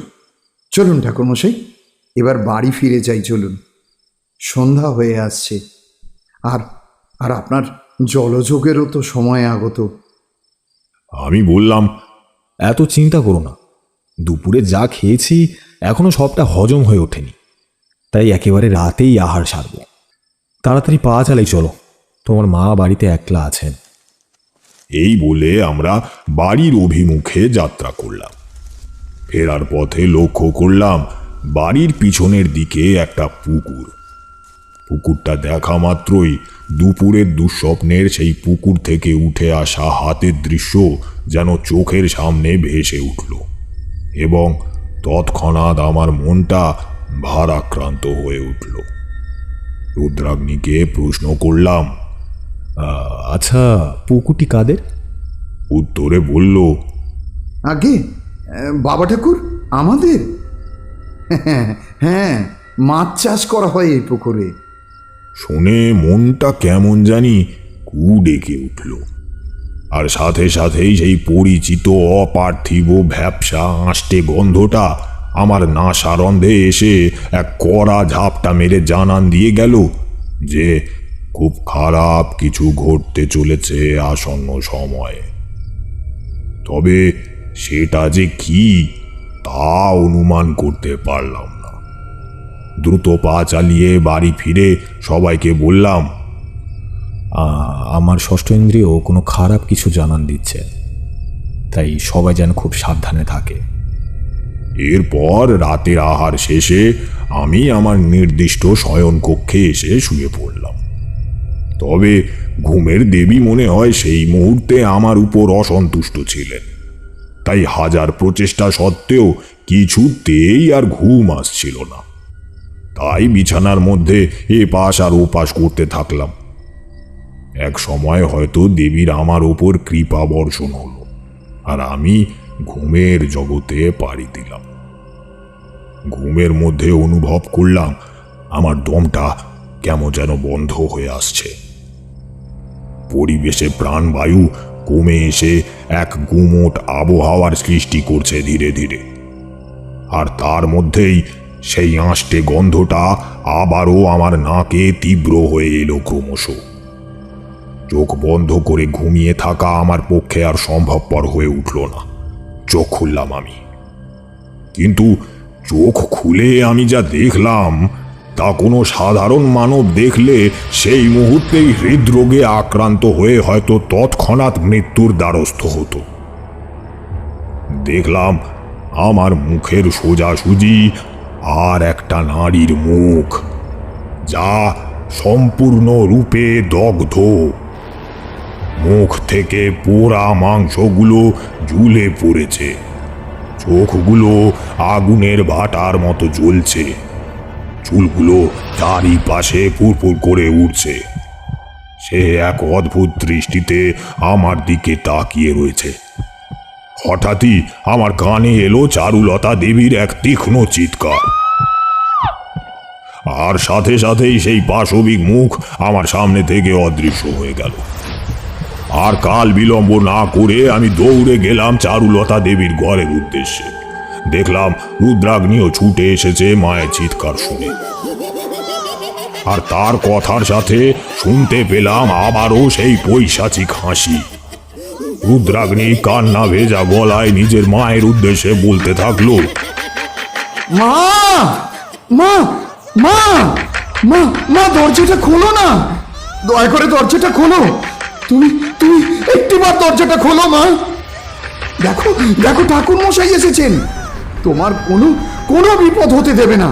চলুন ঠাকুরমশাই, এবার বাড়ি ফিরে যাই। চলুন, সন্ধ্যা হয়ে আসছে। আর আর আপনার জলযোগেরও তো সময় আগত। আমি বললাম, এত চিন্তা করো না, দুপুরে যা খেয়েছি এখনো সবটা হজম হয়ে ওঠেনি, তাই একেবারে রাতেই আহার সারব। তাড়াতাড়ি পা চালাই, চলো, তোমার মা বাড়িতে একলা আছেন। এই বলে আমরা বাড়ির অভিমুখে যাত্রা করলাম। ফেরার পথে লক্ষ্য করলাম বাড়ির পিছনের দিকে একটা পুকুর। পুকুরটা দেখা মাত্রই দুপুরের দুঃস্বপ্নের সেই পুকুর থেকে উঠে আসা হাতের দৃশ্য যেন চোখের সামনে ভেসে উঠল এবং তৎক্ষণাৎ আমার মনটা ভারাক্রান্ত হয়ে উঠল। রুদ্রাগ্নিকে প্রশ্ন করলাম, আচ্ছা, পুকুরটি কাদের? উত্তরে বলল, আগে বাবা ঠাকুর আমাদের। হ্যাঁ, মাছ চাষ করা হয় এই পুকুরে। শুনে মনটা কেমন জানি কু ডেকে উঠল। আর সাথে সাথেই সেই পরিচিত অপার্থিব ভ্যাপসা আষ্টে গন্ধটা আমার নাসারন্ধে এসে এক কড়া ঝাপটা মেরে জানান দিয়ে গেল যে খুব খারাপ কিছু ঘটতে চলেছে আসন্ন সময়ে। তবে সেটা যে কি তা অনুমান করতে পারলাম না। দ্রুত পা চালিয়ে বাড়ি ফিরে সবাইকে বললাম, আমার ষষ্ঠ ইন্দ্রিয় কোনো খারাপ কিছু জানান দিচ্ছে, তাই সবাই যেন খুব সাবধানে থাকে। এরপর রাতের আহার শেষে আমি আমার নির্দিষ্ট শয়নকক্ষে এসে শুয়ে পড়লাম। তবে ঘুমের দেবী মনে হয় সেই মুহূর্তে আমার উপর অসন্তুষ্ট ছিলেন, তাই হাজার প্রচেষ্টা সত্ত্বেও কিছুতেই আর ঘুম আসছিল না। তাই বিছানার মধ্যে এপাশ আর ওপাশ করতে থাকলাম। এক সময় হয়তো দেবীর আমার ওপর কৃপা বর্ষণ হলো আর আমি ঘুমের জগতে পাড়ি দিলাম। ঘুমের মধ্যে অনুভব করলাম আমার দমটা কেমন যেন বন্ধ হয়ে আসছে। পরিবেশে প্রাণবায়ু কমে এসে এক গুমোট আবহাওয়ার সৃষ্টি করছে ধীরে ধীরে। আর তার মধ্যেই সেই আঁশটে গন্ধটা আবারও আমার নাকে তীব্র হয়ে এলো ক্রমশ। চোখ বন্ধ করে ঘুমিয়ে থাকা আমার পক্ষে আর সম্ভবপর হয়ে উঠল না। চোখ খুললাম আমি, কিন্তু চোখ খুলে আমি যা দেখলাম তা কোনো সাধারণ মানব দেখলে সেই মুহূর্তেই হৃদরোগে আক্রান্ত হয়ে হয়তো তৎক্ষণাৎ মৃত্যুর দ্বারস্থ হতো। দেখলাম আমার মুখের সোজাসুজি আর একটা নারীর মুখ, যা সম্পূর্ণরূপে দগ্ধ। মুখ থেকে পোড়া মাংসগুলো ঝুলে পড়েছে, চোখগুলো আগুনের ভাটার মতো জ্বলছে, চুলগুলো চারিপাশে পুরপুর করে উঠছে। সে এক অদ্ভুত দৃষ্টিতে আমার দিকে তাকিয়ে রয়েছে। হঠাৎই আমার কানে এলো চারুলতা দেবীর এক তীক্ষ্ণ চিৎকার, আর সাথে সাথেই সেই পাশবিক মুখ আমার সামনে থেকে অদৃশ্য হয়ে গেল। আর কাল বিলম্ব না করে আমি দৌড়ে গেলাম চারুলতা দেবীর ঘরের উদ্দেশ্যে। দেখলাম রুদ্রাগ্নিও ছুটে এসেছে মায়ের চিৎকার শুনে, আর তার কথার সাথে শুনতে পেলাম আবারও সেই পৈশাচিক হাসি। রুদ্রাগ্নি কান্না ভেজা গলায় নিজের মায়ের উদ্দেশ্যে বলতে থাকলো, মা মা মা মা মা দরজাটা খোলো না, দয়া করে দরজাটা খোলো। তুমি তুমি একটিবার দরজাটা খোলো মা। দেখো দেখো ঠাকুর মশাই এসেছেন, তোমার কোনো কোনো বিপদ হতে দেবে না।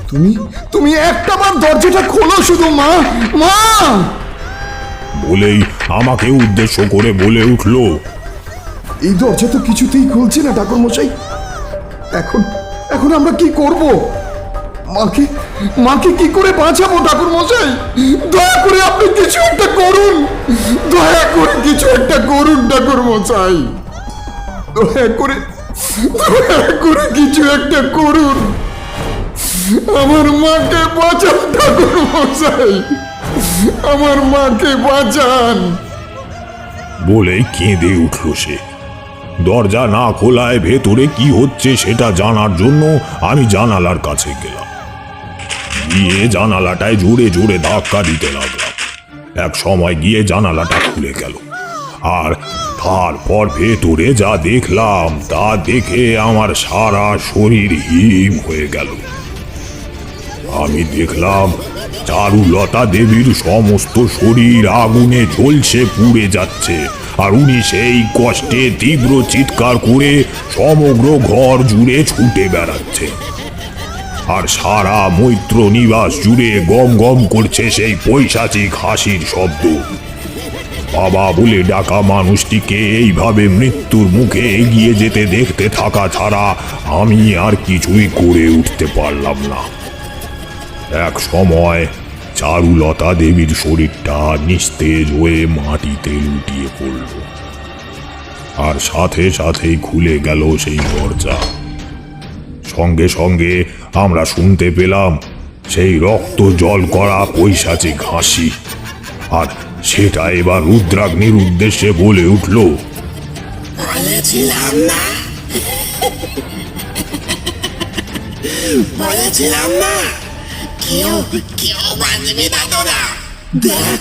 তুমি তুমি একটাবার দরজাটা খোলো শুধু মা মা। বলেই আমাকে উদ্দেশ্য করে বলে উঠল, এই দরজা তো কিছুতেই খুলছে না ঠাকুর মশাই। এখন এখন আমরা কি করব? মাকে মাকে কি করে বাঁচাবো ঠাকুর মশাই? দয়া করে আপনি কিছু একটা করুন, দয়া করে কিছু একটা করুন ঠাকুর মশাই, দয়া করে কিছু একটা করুন। আমার মাকে বাঁচান ঠাকুর মশাই, আমার মাকে বাঁচান। বলেই কেঁদে উঠল সে। দরজা না খোলায় ভেতরে কি হচ্ছে সেটা জানার জন্য আমি জানালার কাছে গেলাম। গিয়ে জানালাটায় জোরে জোরে ধাক্কা দিতে লাগলাম। এক সময় গিয়ে জানালাটা খুলে গেল, আর তারপর ভেতরে যা দেখলাম তা দেখে আমার সারা শরীর হিম হয়ে গেল। আমি দেখলাম চারুলতা দেবীর সমস্ত শরীর আগুনে ঝলসে পুড়ে যাচ্ছে, আর উনি সেই কষ্টে তীব্র চিৎকার করে সমগ্র ঘর জুড়ে ছুটে বেড়াচ্ছে। আর সারা মৈত্র নিবাস জুড়ে গম গম করছে সেই পৈশাচিক হাসির শব্দ। বাবা বলে ডাকা মানুষটিকে এইভাবে মৃত্যুর মুখে এগিয়ে যেতে দেখতে থাকা ছাড়া আমি আর কিছুই করে উঠতে পারলাম না। এক সময় চারুলতা দেবীর শরীরটা নিস্তেজ হয়ে মাটিতে লুটিয়ে পড়ল, আর সাথে সাথেই খুলে গেল সেই দরজা। সঙ্গে সঙ্গে আমরা শুনতে পেলাম সেই রক্ত জল করা পৈশাচিক হাসি, আর সেটা এবার রুদ্রাগ্নির উদ্দেশ্যে বলে উঠল, বলেছিলাম না, বলেছিলাম না, কেউ কেউ বাঁচবি না তোরা। দেখ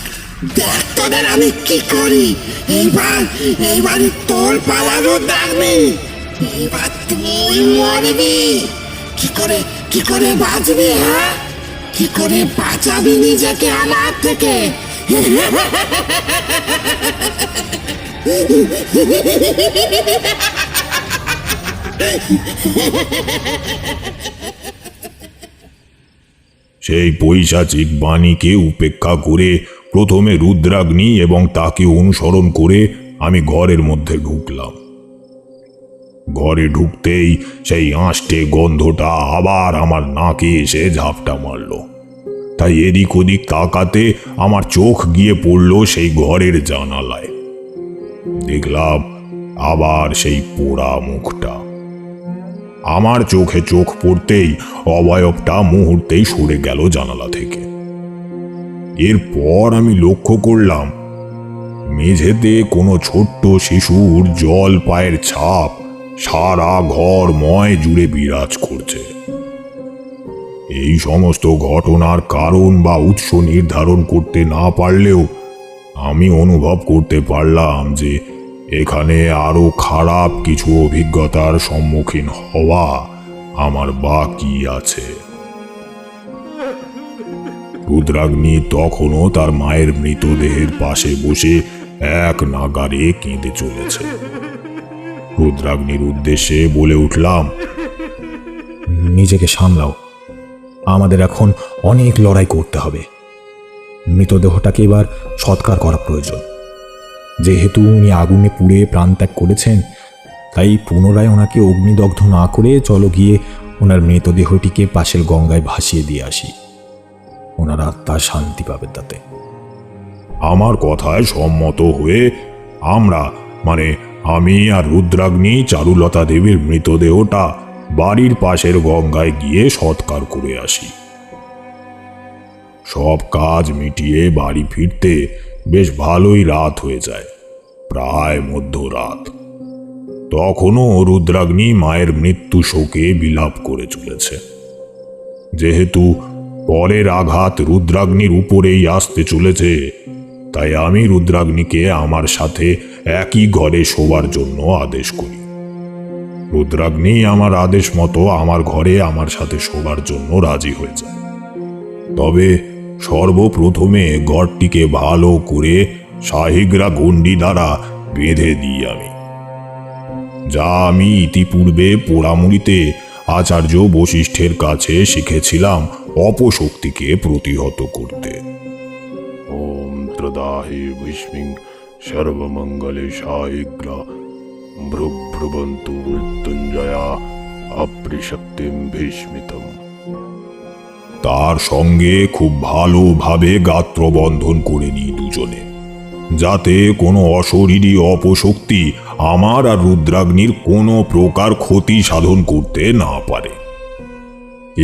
দেখ তোদের আমি কি করি। এইবার তোর পালানো দেখবি, এইবার তুই মরবি। কি করে বাঁচবি? হ্যাঁ, কি করে বাঁচাবি নিজেকে আমার থেকে? সেই পৈশাচিক বাণীকে উপেক্ষা করে প্রথমে রুদ্রাগ্নি এবং তাকে অনুসরণ করে আমি ঘরের মধ্যে ঢুকলাম। ঘরে ঢুকতেই সেই আঁশটে গন্ধটা আবার আমার নাকে এসে ঝাপটা মারল। তাই এদিক ওদিক তাকাতে আমার চোখ গিয়ে পড়ল সেই ঘরের জানালায়। দেখলাম আবার সেই পোড়া মুখটা। আমার চোখে চোখ পড়তেই অবয়বটা মুহূর্তেই সরে গেল জানালা থেকে। এরপর আমি লক্ষ্য করলাম মেঝেতে কোনো ছোট্ট শিশুর জল পায়ের ছাপ সারা ঘর ময় জুড়ে বিরাজ করছে। এই সমস্ত ঘটনার কারণ বা উৎস নির্ধারণ করতে না পারলেও আমি অনুভব করতে পারলাম যে এখানে আরো খারাপ কিছু অভিজ্ঞতার সম্মুখীন হওয়া আমার বাকি আছে। রুদ্রাগ্নি তখনও তার মায়ের মৃতদেহের পাশে বসে এক নাগারে কেঁদে চলেছে। রুদ্রাগ্নির উদ্দেশ্যে বলে উঠলাম, নিজেকে সামলাও, আমাদের এখন অনেক লড়াই করতে হবে। মৃতদেহটাকে এবার সৎকার করা প্রয়োজন। যেহেতু উনি আগুনে পুড়ে প্রাণত্যাগ করেছেন, তাই পুনরায় ওনাকে অগ্নিদগ্ধ না করে চলো গিয়ে ওনার মৃতদেহটিকে পাশের গঙ্গায় ভাসিয়ে দিয়ে আসি। ওনার আত্মা শান্তি পাবে তাতে। আমার কথায় সম্মত হয়ে আমরা আমি আর রুদ্রাগ্নি চারুলতা দেবীর মৃতদেহটা বাড়ির পাশের গঙ্গায় গিয়ে সৎকার করে আসি। সব কাজ মিটিয়ে বাড়ি ফিরতে বেশ ভালোই রাত হয়ে যায়, প্রায় মধ্যরাত। তখনও রুদ্রাগ্নি মায়ের মৃত্যু শোকে বিলাপ করে চলেছে। যেহেতু পরের আঘাত রুদ্রাগ্নির উপরেই আসতে চলেছে, তাই আমি রুদ্রাগ্নিকে আমার সাথে একই ঘরে শোবার জন্য আদেশ করি। রুদ্রাগ্নি আমার আদেশ মতো আমার ঘরে আমার সাথে শোবার জন্য রাজি হয়ে যায়। তবে সর্বপ্রথমে ঘরটিকে ভালো করে শাহিগ্রা গণ্ডি দ্বারা বেঁধে দিই আমি, যা আমি ইতিপূর্বে পোড়ামুড়িতে আচার্য বশিষ্ঠের কাছে শিখেছিলাম অপশক্তিকে প্রতিহত করতে। ওম ত্রদাহি বিষ্মিং সর্বমঙ্গলে শাহিগ্রা ভ্রুভ্রুবন্তু মৃত্যুঞ্জয়া অপ্রিশক্তিম ভীষ্মিতম। তার সঙ্গে খুব ভালোভাবে গাত্রবন্ধন করে নিই দুজনে, যাতে কোনো অশরীরী অপশক্তি আমার আর রুদ্রাগ্নির কোনো প্রকার ক্ষতি সাধন করতে না পারে।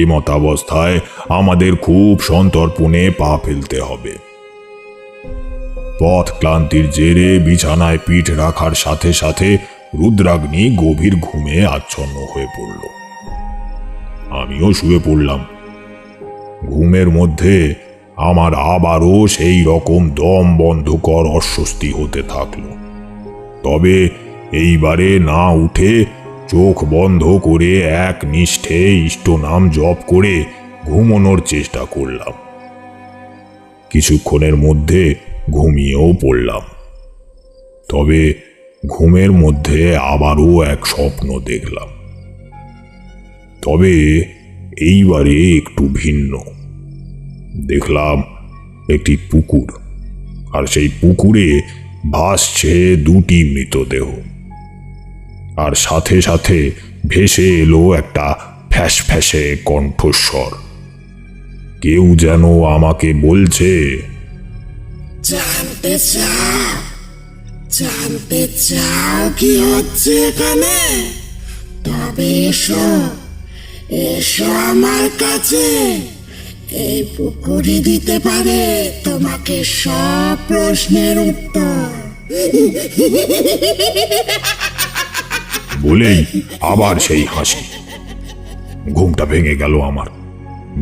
এমতাবস্থায় আমাদের খুব সন্তর্পণে পা ফেলতে হবে। পথ ক্লান্তির জেরে বিছানায় পিঠ রাখার সাথে সাথে রুদ্রাগ্নি গভীর ঘুমে আচ্ছন্ন হয়ে পড়ল। আমিও শুয়ে পড়লাম। ঘুমের মধ্যে আমার আবারও সেই রকম দম বন্ধকর অস্বস্তি হতে থাকলো। তবে এইবারে না উঠে চোখ বন্ধ করে এক নিষ্ঠে ইষ্টনাম জপ করে ঘুমানোর চেষ্টা করলাম। কিছুক্ষণের মধ্যে ঘুমিয়েও পড়লাম। তবে ঘুমের মধ্যে আবারও এক স্বপ্ন দেখলাম। তবে এইবারে একটু ভিন্ন। দেখলাম একটি পুকুর, আর সেই পুকুরে ভাসছে দুটি মৃতদেহ, আর সাথে সাথে ভেসে এলো একটা ফ্যাস ফ্যাসে কণ্ঠস্বর। কেউ যেন আমাকে বলছে, জানতে চাও কি হচ্ছে এখানে? তবে এসো আমার কাছে। এই পুকুরি দিতে পারে তোমাকে সব প্রশ্নের উত্তর। বলেই আবার সেই হাসি। ঘুমটা ভেঙে গেল আমার।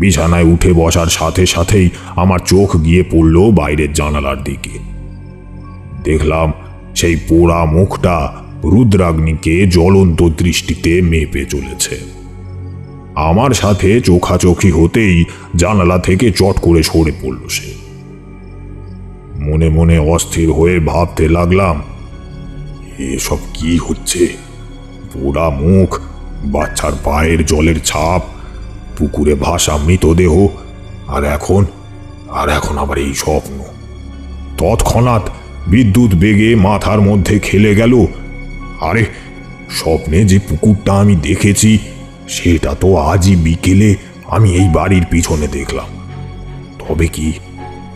বিছানায় উঠে বসার সাথে সাথেই আমার চোখ গিয়ে পড়ল বাইরের জানালার দিকে। দেখলাম সেই পোড়া মুখটা রুদ্রাগ্নিকে জ্বলন্ত দৃষ্টিতে মেপে চলেছে। আমার সাথে চোখাচোখি হতেই জানালা থেকে চট করে সরে পড়ল সে। মনে মনে অস্থির হয়ে ভাবতে লাগলাম, এসব কি হচ্ছে? পোড়া মুখ, বাচ্চার পায়ের জলের ছাপ, পুকুরে ভাসা মৃতদেহ, আর এখন আবার এই স্বপ্ন। তৎক্ষণাৎ বিদ্যুৎ বেগে মাথার মধ্যে খেলে গেল, আরে স্বপ্নে যে পুকুরটা আমি দেখেছি সেটা তো আজই বিকেলে আমি এই বাড়ির পিছনে দেখলাম।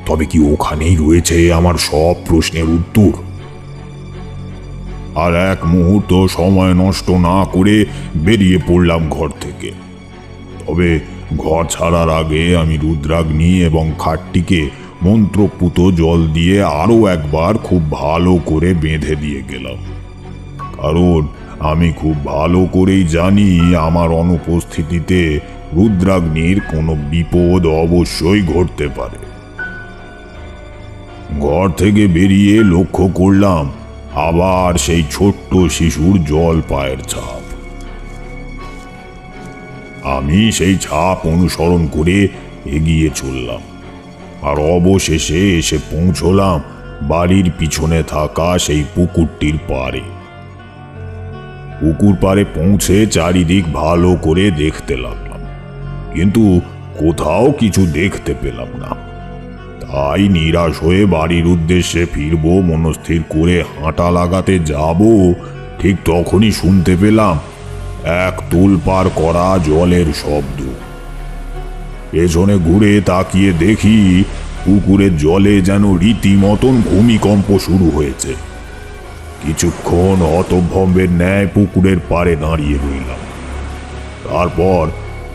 তবে কি ওখানেই রয়েছে আমার সব প্রশ্নের উত্তর? আর এক মুহূর্ত সময় নষ্ট না করে বেরিয়ে পড়লাম ঘর থেকে। তবে ঘর ছাড়ার আগে আমি রুদ্রাগ্নি এবং খাটটিকে মন্ত্রপুত জল দিয়ে আরও একবার খুব ভালো করে বেঁধে দিয়ে গেলাম। কারণ আমি খুব ভালো করেই জানি আমার অনুপস্থিতিতে রুদ্রাগ্নির কোনো বিপদ অবশ্যই ঘটতে পারে। ঘর থেকে বেরিয়ে লক্ষ্য করলাম আবার সেই ছোট্ট শিশুর জল পায়ের ছাপ। আমি সেই ছাপ অনুসরণ করে এগিয়ে চললাম, আর অবশেষে এসে পৌঁছলাম বাড়ির পিছনে থাকা সেই পুকুরটির পাড়ে। পুকুর পাড়ে পৌঁছে চারিদিক ভালো করে দেখতে লাগলাম, কিন্তু কোথাও কিছু দেখতে পেলাম না। তাই নিরাশ হয়ে বাড়ির উদ্দেশ্যে ফিরবো মনস্থির করে হাঁটা লাগাতে যাব, ঠিক তখনই শুনতে পেলাম এক তোলপাড় করা জলের শব্দ। পেছনে ঘুরে তাকিয়ে দেখি পুকুরের জলে যেন রীতিমতন ভূমিকম্প শুরু হয়েছে। কিছুক্ষণ হতভম্বের ন্যায় পুকুরের পাড়ে দাঁড়িয়ে রইলাম। তারপর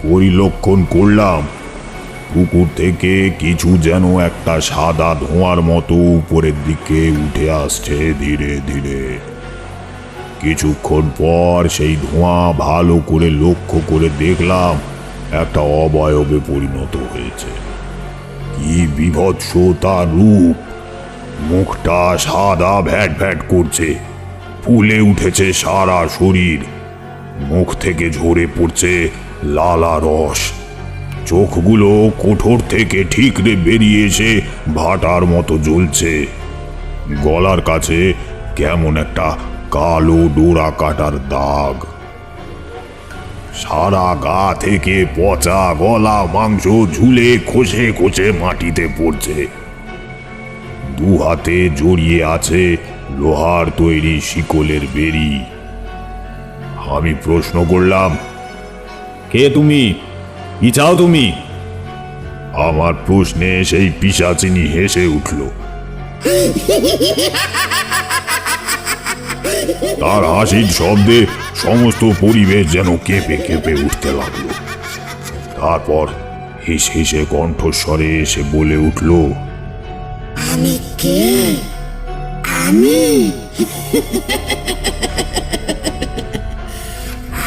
পরিলক্ষণ করলাম পুকুর থেকে কিছু যেন একটা সাদা ধোঁয়ার মতো উপরের দিকে উঠে আসছে ধীরে ধীরে। কিছুক্ষণ পর সেই ধোঁয়া ভালো করে লক্ষ্য করে দেখলাম একটা অবয়বে পরিণত হয়েছে। কি বিভৎস তার রূপ! মুখটা সাদা ভ্যাট ভ্যাট করছে, ফুলে উঠেছে সারা শরীর, মুখ থেকে ঝরে পড়ছে লালা রস, চোখগুলো কোঠর থেকে ঠিকরে বেরিয়ে এসে ভাটার মতো জ্বলছে। গলার কাছে কেমন একটা কালো ডোরা কাটার দাগ। সারা গা থেকে পচা গলা মাংস ঝুলে খসে খসে মাটিতে পড়ছে। দু হাতে জড়িয়ে আছে লোহার তৈরি শিকলের বেড়ি। আমি প্রশ্ন করলাম, কে তুমি? কি চাও তুমি? আমার প্রশ্নে সেই পিশাচিনী হেসে উঠল। তার হাসির শব্দে সমস্ত পরিবেশ যেন কেঁপে কেঁপে উঠতে লাগলো। তারপর হেসে হেসে কণ্ঠস্বরে এসে বলে উঠল, আমি কে? আমি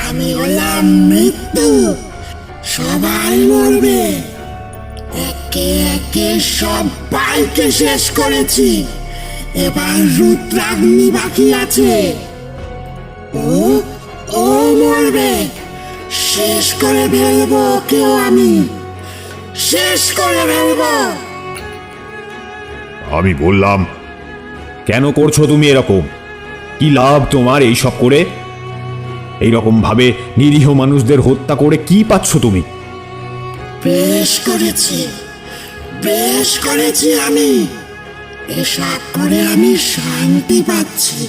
আমি হলাম মৃত্যু। সবাই মরবে, একে একে সবাইকে শেষ করেছি। এবার রুদ্রাগ্নি বাকি আছে। ও মরবে, শেষ করে ফেলবো কেউ, আমি শেষ করে ফেলবো। আমি বললাম, কেন করছো তুমি এরকম? কি লাভ তোমার এই সব করে? এইরকম ভাবে নিরীহ মানুষদের হত্যা করে কি পাচ্ছ তুমি? বেশ করেছি আমি। এসব করে আমি শান্তি পাচ্ছি,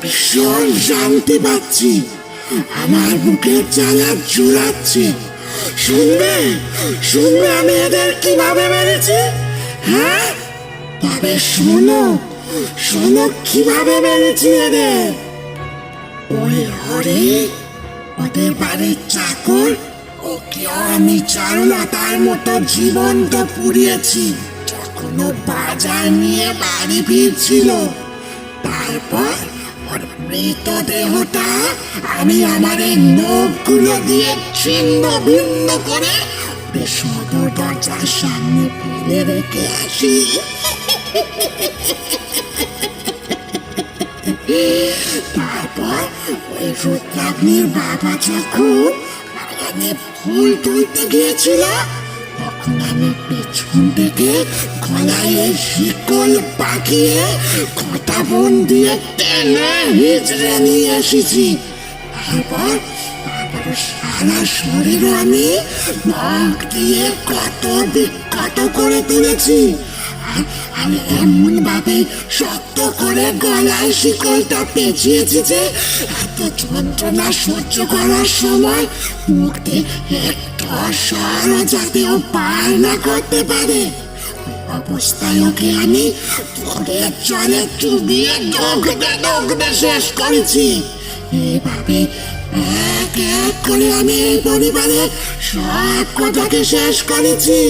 ভীষণ শান্তি পাচ্ছি। আমার বুকের জ্বালা জুড়াচ্ছে। শুনবে আমি এদের কিভাবে মেরেছি? হ্যাঁ, তবে শোনো কিভাবে মেরেছি এদের। ওই হরে, ওদের বাড়ির চাকর, ওকেও আমি চারুলতার মতো জীবন্ত পুড়িয়েছি যখন ও বাজার নিয়ে বাড়ি ফিরছিল। তারপর ওর মৃতদেহটা আমি আমার এই নখগুলো দিয়ে ছিন্ন ভিন্ন করে ওদের সদর দরজার সামনে ফেলে রেখে আসি। তারপর ওই রুদ্রাগ্নির বাবা যখন বাগানে ফুল তুলতে গিয়েছিল, তখন আমি পেছন থেকে গলায় এই শিকল পাকিয়ে কথা বন দিয়ে টেনে হিজড়ে নিয়ে এসেছি। তারপর সারা শরীরে আমি নখ দিয়ে কত বিক্ষত করে তুলেছি। আমি এমন ভাবে শক্ত করে গলায় শিকলটা পেঁচিয়েছি যে এত যন্ত্রণা সহ্য করার সময় মুক্তি একটু স্বরও যাতে ও পার না করতে পারে। অবস্থায় ওকে আমি ধরে জলে চুবিয়ে দগদে শেষ করেছি। এইভাবে এক এক করে আমি এই পরিবারের সব কথাকে শেষ করেছি।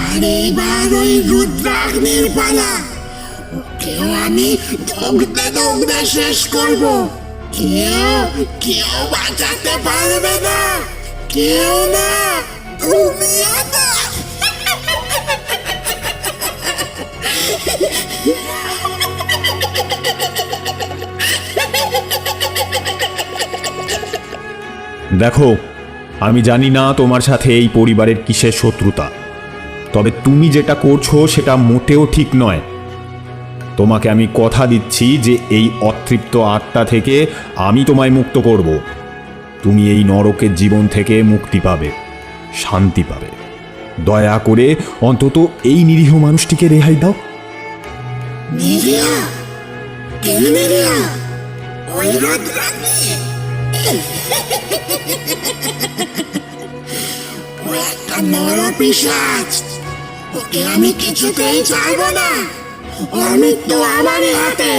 আর এইবার ওই রুদ্রাগ্নির পালা, ওকেও আমি দগদে শেষ করব। কেউ বাঁচাতে পারবে না, কেউ না, তুমিও না। দেখো, আমি জানি না তোমার সাথে এই পরিবারের কিসের শত্রুতা, তবে তুমি যেটা করছো সেটা মোটেও ঠিক নয়। তোমাকে আমি কথা দিচ্ছি যে এই অতৃপ্ত আত্মা থেকে আমি তোমায় মুক্ত করব। তুমি এই নরকের জীবন থেকে মুক্তি পাবে, শান্তি পাবে। দয়া করে অন্তত এই নিরীহ মানুষটিকে রেহাই দাও। নিরিয়া, কে নিরিয়া? ওই রুদ্রাগ্নি। ও একটা নরপিশাচ। ওকে আমি কিছুতেই চাইবো না। ওর মৃত্যু আমারই হাতে।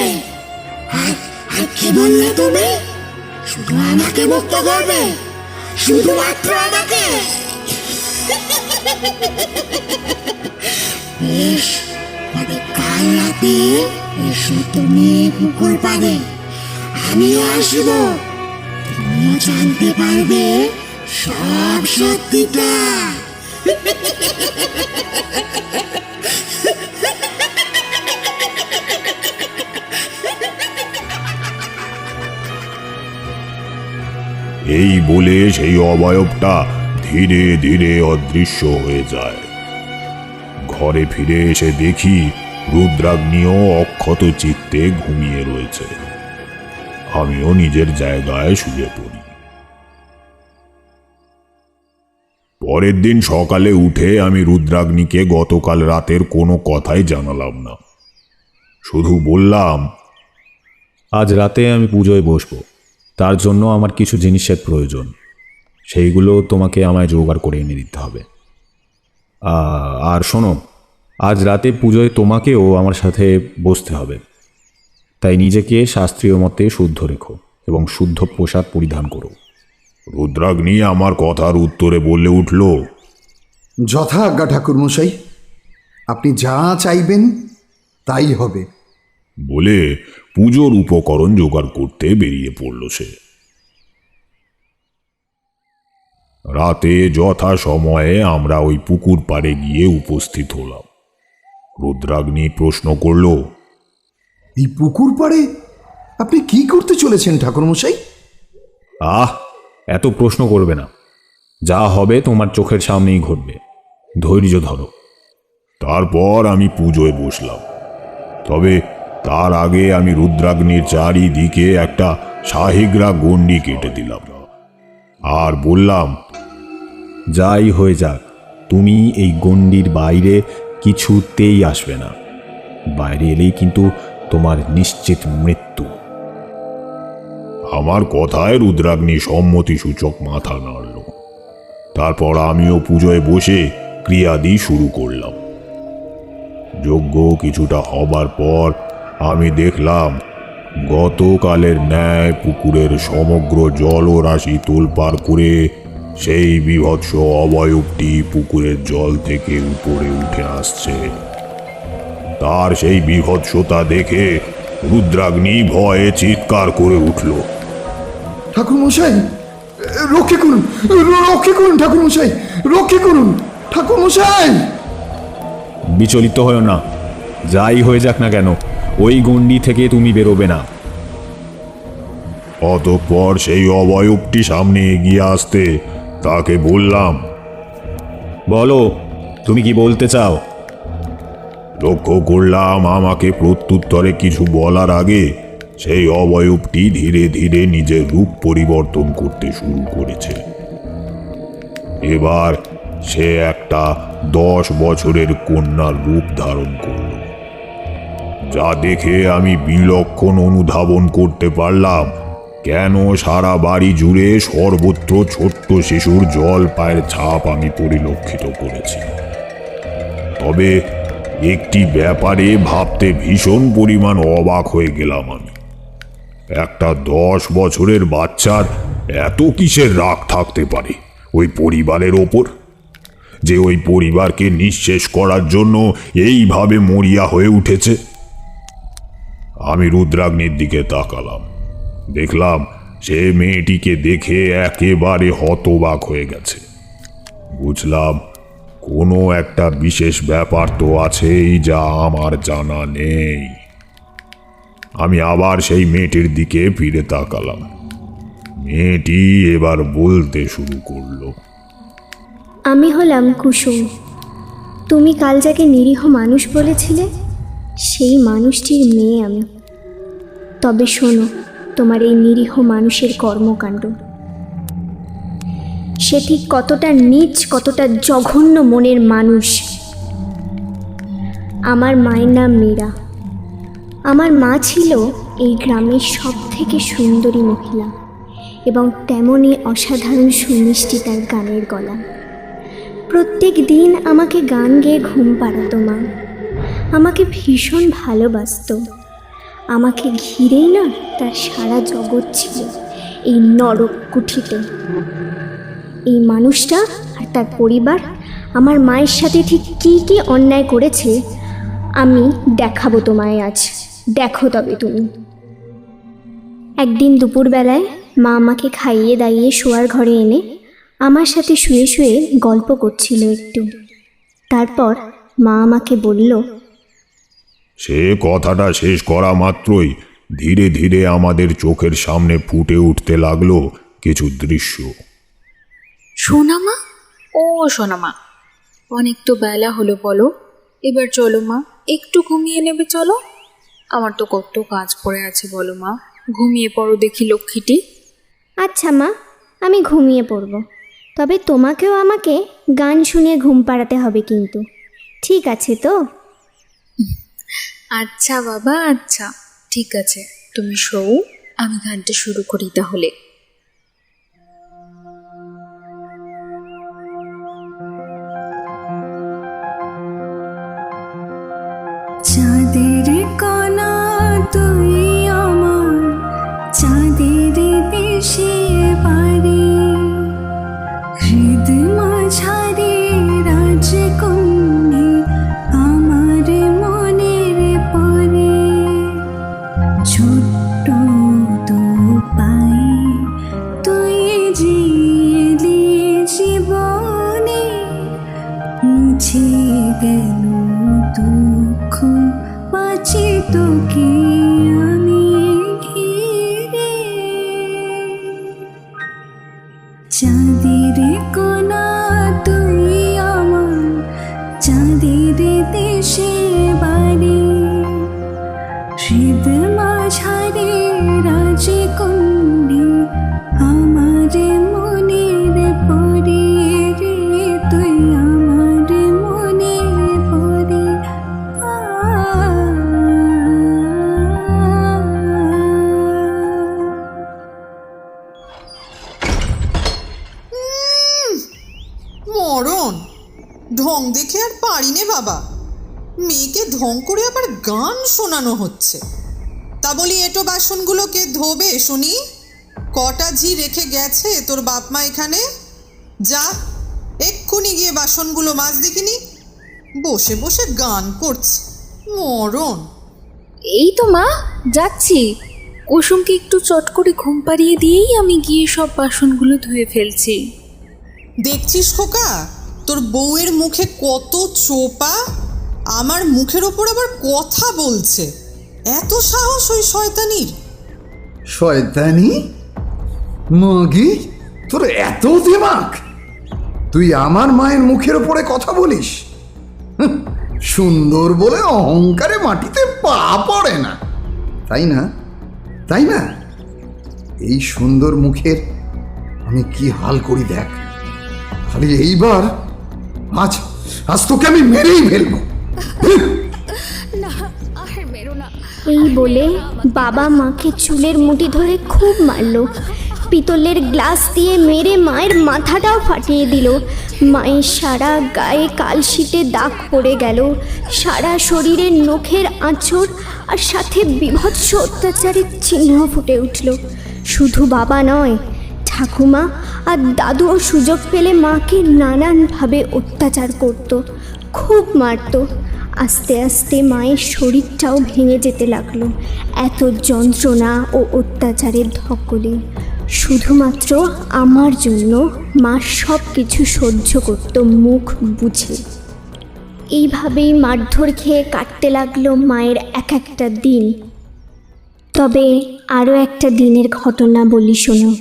আর কি বললে তুমি? শুধু আমাকে মুক্ত করবে? শুধুমাত্র আমাকে? বেশ, তবে কাল রাতে এসো তুমি পুকুর পাড়ে। আমিও আসব। তুমিও জানতে পারবে সব সত্যিটা। এই বলে সেই অবয়বটা ধীরে ধীরে অদৃশ্য হয়ে যায়। ঘরে ফিরে এসে দেখি রুদ্রাগ্নিও অক্ষত চিত্তে ঘুমিয়ে রয়েছে। আমিও নিজের জায়গায় শুয়ে পড়ি। পরের দিন সকালে উঠে আমি রুদ্রাগ্নিকে গতকাল রাতের কোনো কথাই জানালাম না। শুধু বললাম, আজ রাতে আমি পুজোয় বসবো, তার জন্য আমার কিছু জিনিসের প্রয়োজন, সেইগুলো তোমাকে আমায় জোগাড় করে এনে দিতে হবে। আর শোনো, আজ রাতে পুজোয় তোমাকেও আমার সাথে বসতে হবে, তাই নিজেকে শাস্ত্রীয় মতে শুদ্ধ রেখো এবং শুদ্ধ পোশাক পরিধান করো। রুদ্রাগ্নি আমার কথার উত্তরে বলে উঠল, যথা আজ্ঞা ঠাকুরমশাই, আপনি যা চাইবেন তাই হবে। বলে পুজোর উপকরণ জোগাড় করতে বেরিয়ে পড়ল সে। রাতে যথা সময়ে আমরা ওই পুকুর পাড়ে গিয়ে উপস্থিত হলাম। রুদ্রাগ্নি প্রশ্ন করল, এই পুকুর পাড়ে আপনি কি করতে চলেছেন ঠাকুরমশাই? এত প্রশ্ন করবে না, যা হবে তোমার চোখের সামনেই ঘটবে, ধৈর্য ধরো। তারপর আমি পুজোয় বসলাম। তবে তার আগে আমি রুদ্রাগ্নির চারিদিকে একটা শাহিগ্রা গণ্ডি কেটে দিলাম আর বললাম, যাই হয়ে যাক, তুমি এই গণ্ডির বাইরে কিছুতেই আসবে না। বাইরে এলেই কিন্তু তোমার নিশ্চিত মৃত্যু। আমার কথায় রুদ্রাগ্নি সম্মতিসূচক মাথা নাড়ল। তারপর আমিও পুজোয় বসে ক্রিয়াদি শুরু করলাম। যজ্ঞ কিছুটা হবার পর আমি দেখলাম গতকালের ন্যায় পুকুরের সমগ্র জলরাশি তোলপাড় করে সেই বীভৎস অবয়বটি পুকুরের জল থেকে উপরে উঠে আসছে। তার সেই বীভৎসতা দেখে রুদ্রাগ্নি ভয়ে চিৎকার করে উঠল, ঠাকুরমশাই, রক্ষে করুন, রক্ষে করুন ঠাকুরমশাই, রক্ষে করুন ঠাকুরমশাই। বিচলিত হও না, যাই হয়ে যাক না কেন, ওই গণ্ডি থেকে তুমি বেরোবে না। অতঃপর সেই অবয়বটি সামনে এগিয়ে আসতে তাকে বললাম, বলো, তুমি কি বলতে চাও? লক্ষ্য করলাম আমাকে প্রত্যুত্তরে কিছু বলার আগে সেই অবয়বটি ধীরে ধীরে নিজের রূপ পরিবর্তন করতে শুরু করেছে। এবার সে একটা 10 বছরের কন্যার রূপ ধারণ করল, যা দেখে আমি বিলক্ষণ অনুধাবন করতে পারলাম কেন সারা বাড়ি জুড়ে সর্বত্র ছোট্ট শিশুর জল পায়ের ছাপ আমি পরিলক্ষিত করেছি। তবে একটি ব্যাপারে ভাবতে ভীষণ পরিমাণ অবাক হয়ে গেলাম আমি। একটা 10 বছরের বাচ্চার এত কিসের রাগ থাকতে পারে ওই পরিবারের ওপর, যে ওই পরিবারকে নিঃশেষ করার জন্য এইভাবে মরিয়া হয়ে উঠেছে। আমি রুদ্রাগ্নির দিকে তাকালাম, দেখলাম সে মেয়েটিকে দেখে একেবারে হতবাক হয়ে গেছে। বুঝলাম কোনো একটা বিশেষ ব্যাপার তো আছেই যা আমার জানা নেই। আমি আবার সেই মেয়েটির দিকে ফিরে তাকালাম। মেয়েটি এবার বলতে শুরু করলো, আমি হলাম কুসুম। তুমি কাল যাকে নিরীহ মানুষ বলেছিলে, সেই মানুষটির মেয়ে আমি। তবে শোনো তোমার এই নিরীহ মানুষের কর্মকাণ্ড। সে ঠিক কতটা নীচ, কতটা জঘন্য মনের মানুষ। আমার মায়ের নাম মীরা। আমার মা ছিল এই গ্রামের সব থেকে সুন্দরী মহিলা এবং তেমনই অসাধারণ সুমিষ্টি তার গানের গলা। প্রত্যেক দিন আমাকে গান গেয়ে ঘুম পাড়াতো মা। আমাকে ভীষণ ভালোবাসতো। আমাকে ঘিরেই না তার সারা জগৎ ছিল এই নরক কুঠিতে। এই মানুষটা আর তার পরিবার আমার মায়ের সাথে ঠিক কী কী অন্যায় করেছে আমি দেখাবো তোমায় আজ। দেখো তবে তুমি। একদিন দুপুরবেলায় মা আমাকে খাইয়ে দাইয়ে শোয়ার ঘরে এনে আমার সাথে শুয়ে শুয়ে গল্প করছিল একটু। তারপর মা আমাকে বলল, সে কথাটা শেষ করা মাত্রই ধীরে ধীরে আমাদের চোখের সামনে ফুটে উঠতে লাগলো কিছু দৃশ্য। সোনামা, ও সোনামা, অনেক তো বেলা হলো, বলো এবার চলো মা, একটু ঘুমিয়ে নেবে চলো। আমার তো কত কাজ পড়ে আছে বলো মা, ঘুমিয়ে পড়ো দেখি লক্ষ্মীটি। আচ্ছা মা, আমি ঘুমিয়ে পড়ব, তবে তোমাকেও আমাকে গান শুনিয়ে ঘুম পাড়াতে হবে কিন্তু, ঠিক আছে তো? আচ্ছা বাবা, আচ্ছা ঠিক আছে, তুমি শোও, আমি গানটা শুরু করি তাহলে। চাঁদের কণা তুই আমার, চাঁদের দেশে বাড়ি, হৃদ মাঝারে রাজকন্যা আমার মনের পরে। ছোট্ট তো পাই তুই জিয়ে জীবনে, মুছে গেল দুঃখ পাচ্ছি তোকে আমি ঘিরে। চাঁদের কণা তুই আমার, চাঁদের দেশে বাড়ি, হৃদ মাঝারে রাজকন্যা আমার মনের পরে রে, তুই আমার মনের পরে। মরণ, ঢং দেখে আর পারি নে বাবা। মেয়েকে ঢং করে আবার গান শোনানো হচ্ছে। তা বলি এটো বাসনগুলো কে ধোবে শুনি? কটা ঝি রেখে গেছে তোর বাপ মা এখানে? যা এক্ষুনি গিয়ে বাসনগুলো মাছ দেখিনি। বসে বসে গান করছে, মরণ। এই তো মা, যাচ্ছি। কুসুমকে একটু চট করে ঘুম পাড়িয়ে দিয়েই আমি গিয়ে সব বাসনগুলো ধুয়ে ফেলছি। দেখছিস খোকা, তোর বউয়ের মুখে কত চোপা, আমার মুখের ওপর আবার কথা বলছে। এত সাহস ওই শয়তানির! শয়তানি? মাগি, তোর এত দিমাগ? তুই আমার মায়ের মুখের ওপরে কথা বলিস? সুন্দর বলে অহংকারে মাটিতে পা পড়ে না, তাই না? তাই না? এই সুন্দর মুখের আমি কি হাল করি দেখ। খালি এইবার আজ আজ তোকে আমি মেরেই ফেলবো। এই বলে বাবা মাকে চুলের মুঠি ধরে খুব মারলো। পিতলের গ্লাস দিয়ে মেরে মায়ের মাথাটাও ফাটিয়ে দিল। মায়ের সারা গায়ে কালশিটে দাগ পড়ে গেল, সারা শরীরে নখের আঁচড় আর সাথে বিভৎস অত্যাচারের চিহ্ন ফুটে উঠল। শুধু বাবা নয়, ঠাকুমা আর দাদুও সুযোগ পেলে মাকে নানানভাবে অত্যাচার করত, খুব মারত। আস্তে আস্তে মায়ের শরীরটাও ভেঙে যেতে লাগলো এত যন্ত্রণা ও অত্যাচারের ধকলে। শুধুমাত্র আমার জন্য মা সব কিছু সহ্য করত মুখ বুঝে। এইভাবেই মারধর খেয়ে কাটতে লাগলো মায়ের এক একটা দিন। তবে আরও একটা দিনের ঘটনা বলি শোনো।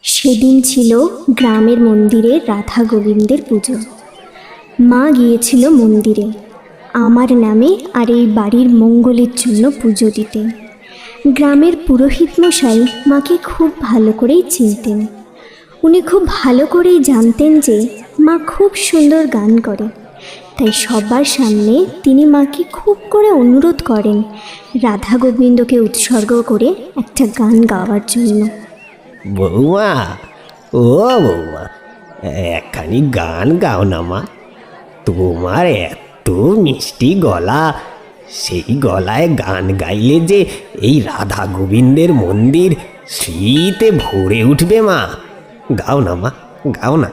সেদিন ছিল গ্রামের মন্দিরে রাধা গোবিন্দের পুজো। মা গিয়েছিল মন্দিরে আমার নামে আর এই বাড়ির মঙ্গলের জন্য পুজো দিতে। গ্রামের পুরোহিত মশাই মাকে খুব ভালো করেই চিনতেন। উনি খুব ভালো করেই জানতেন যে মা খুব সুন্দর গান করে, তাই সবার সামনে তিনি মাকে খুব করে অনুরোধ করেন রাধা গোবিন্দকে উৎসর্গ করে একটা গান গাওয়ার জন্য। বৌমা, ও বৌমা, একখানি গান গাও না মা। তোমার এত মিষ্টি গলা, সেই গলায় গান গাইলে যে এই রাধা গোবিন্দের মন্দির স্মৃতিতে ভরে উঠবে মা। গাও না মা, গাও না।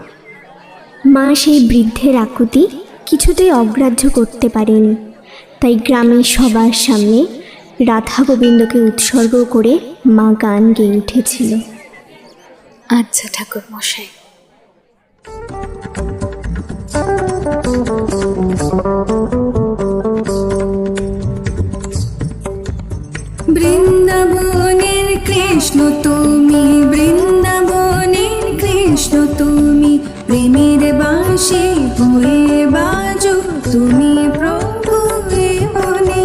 মা সেই বৃদ্ধের আকুতি কিছুতেই অগ্রাহ্য করতে পারেনি, তাই গ্রামের সবার সামনে রাধা গোবিন্দকে উৎসর্গ করে মা গান গেয়ে উঠেছিল। আচ্ছা ঠাকুর মশাই। বৃন্দাবনের কৃষ্ণ তুমি, বৃন্দাবনের কৃষ্ণ তুমি, প্রেমের বাঁশি হয়ে বাজো তুমি প্রভু এ মনে,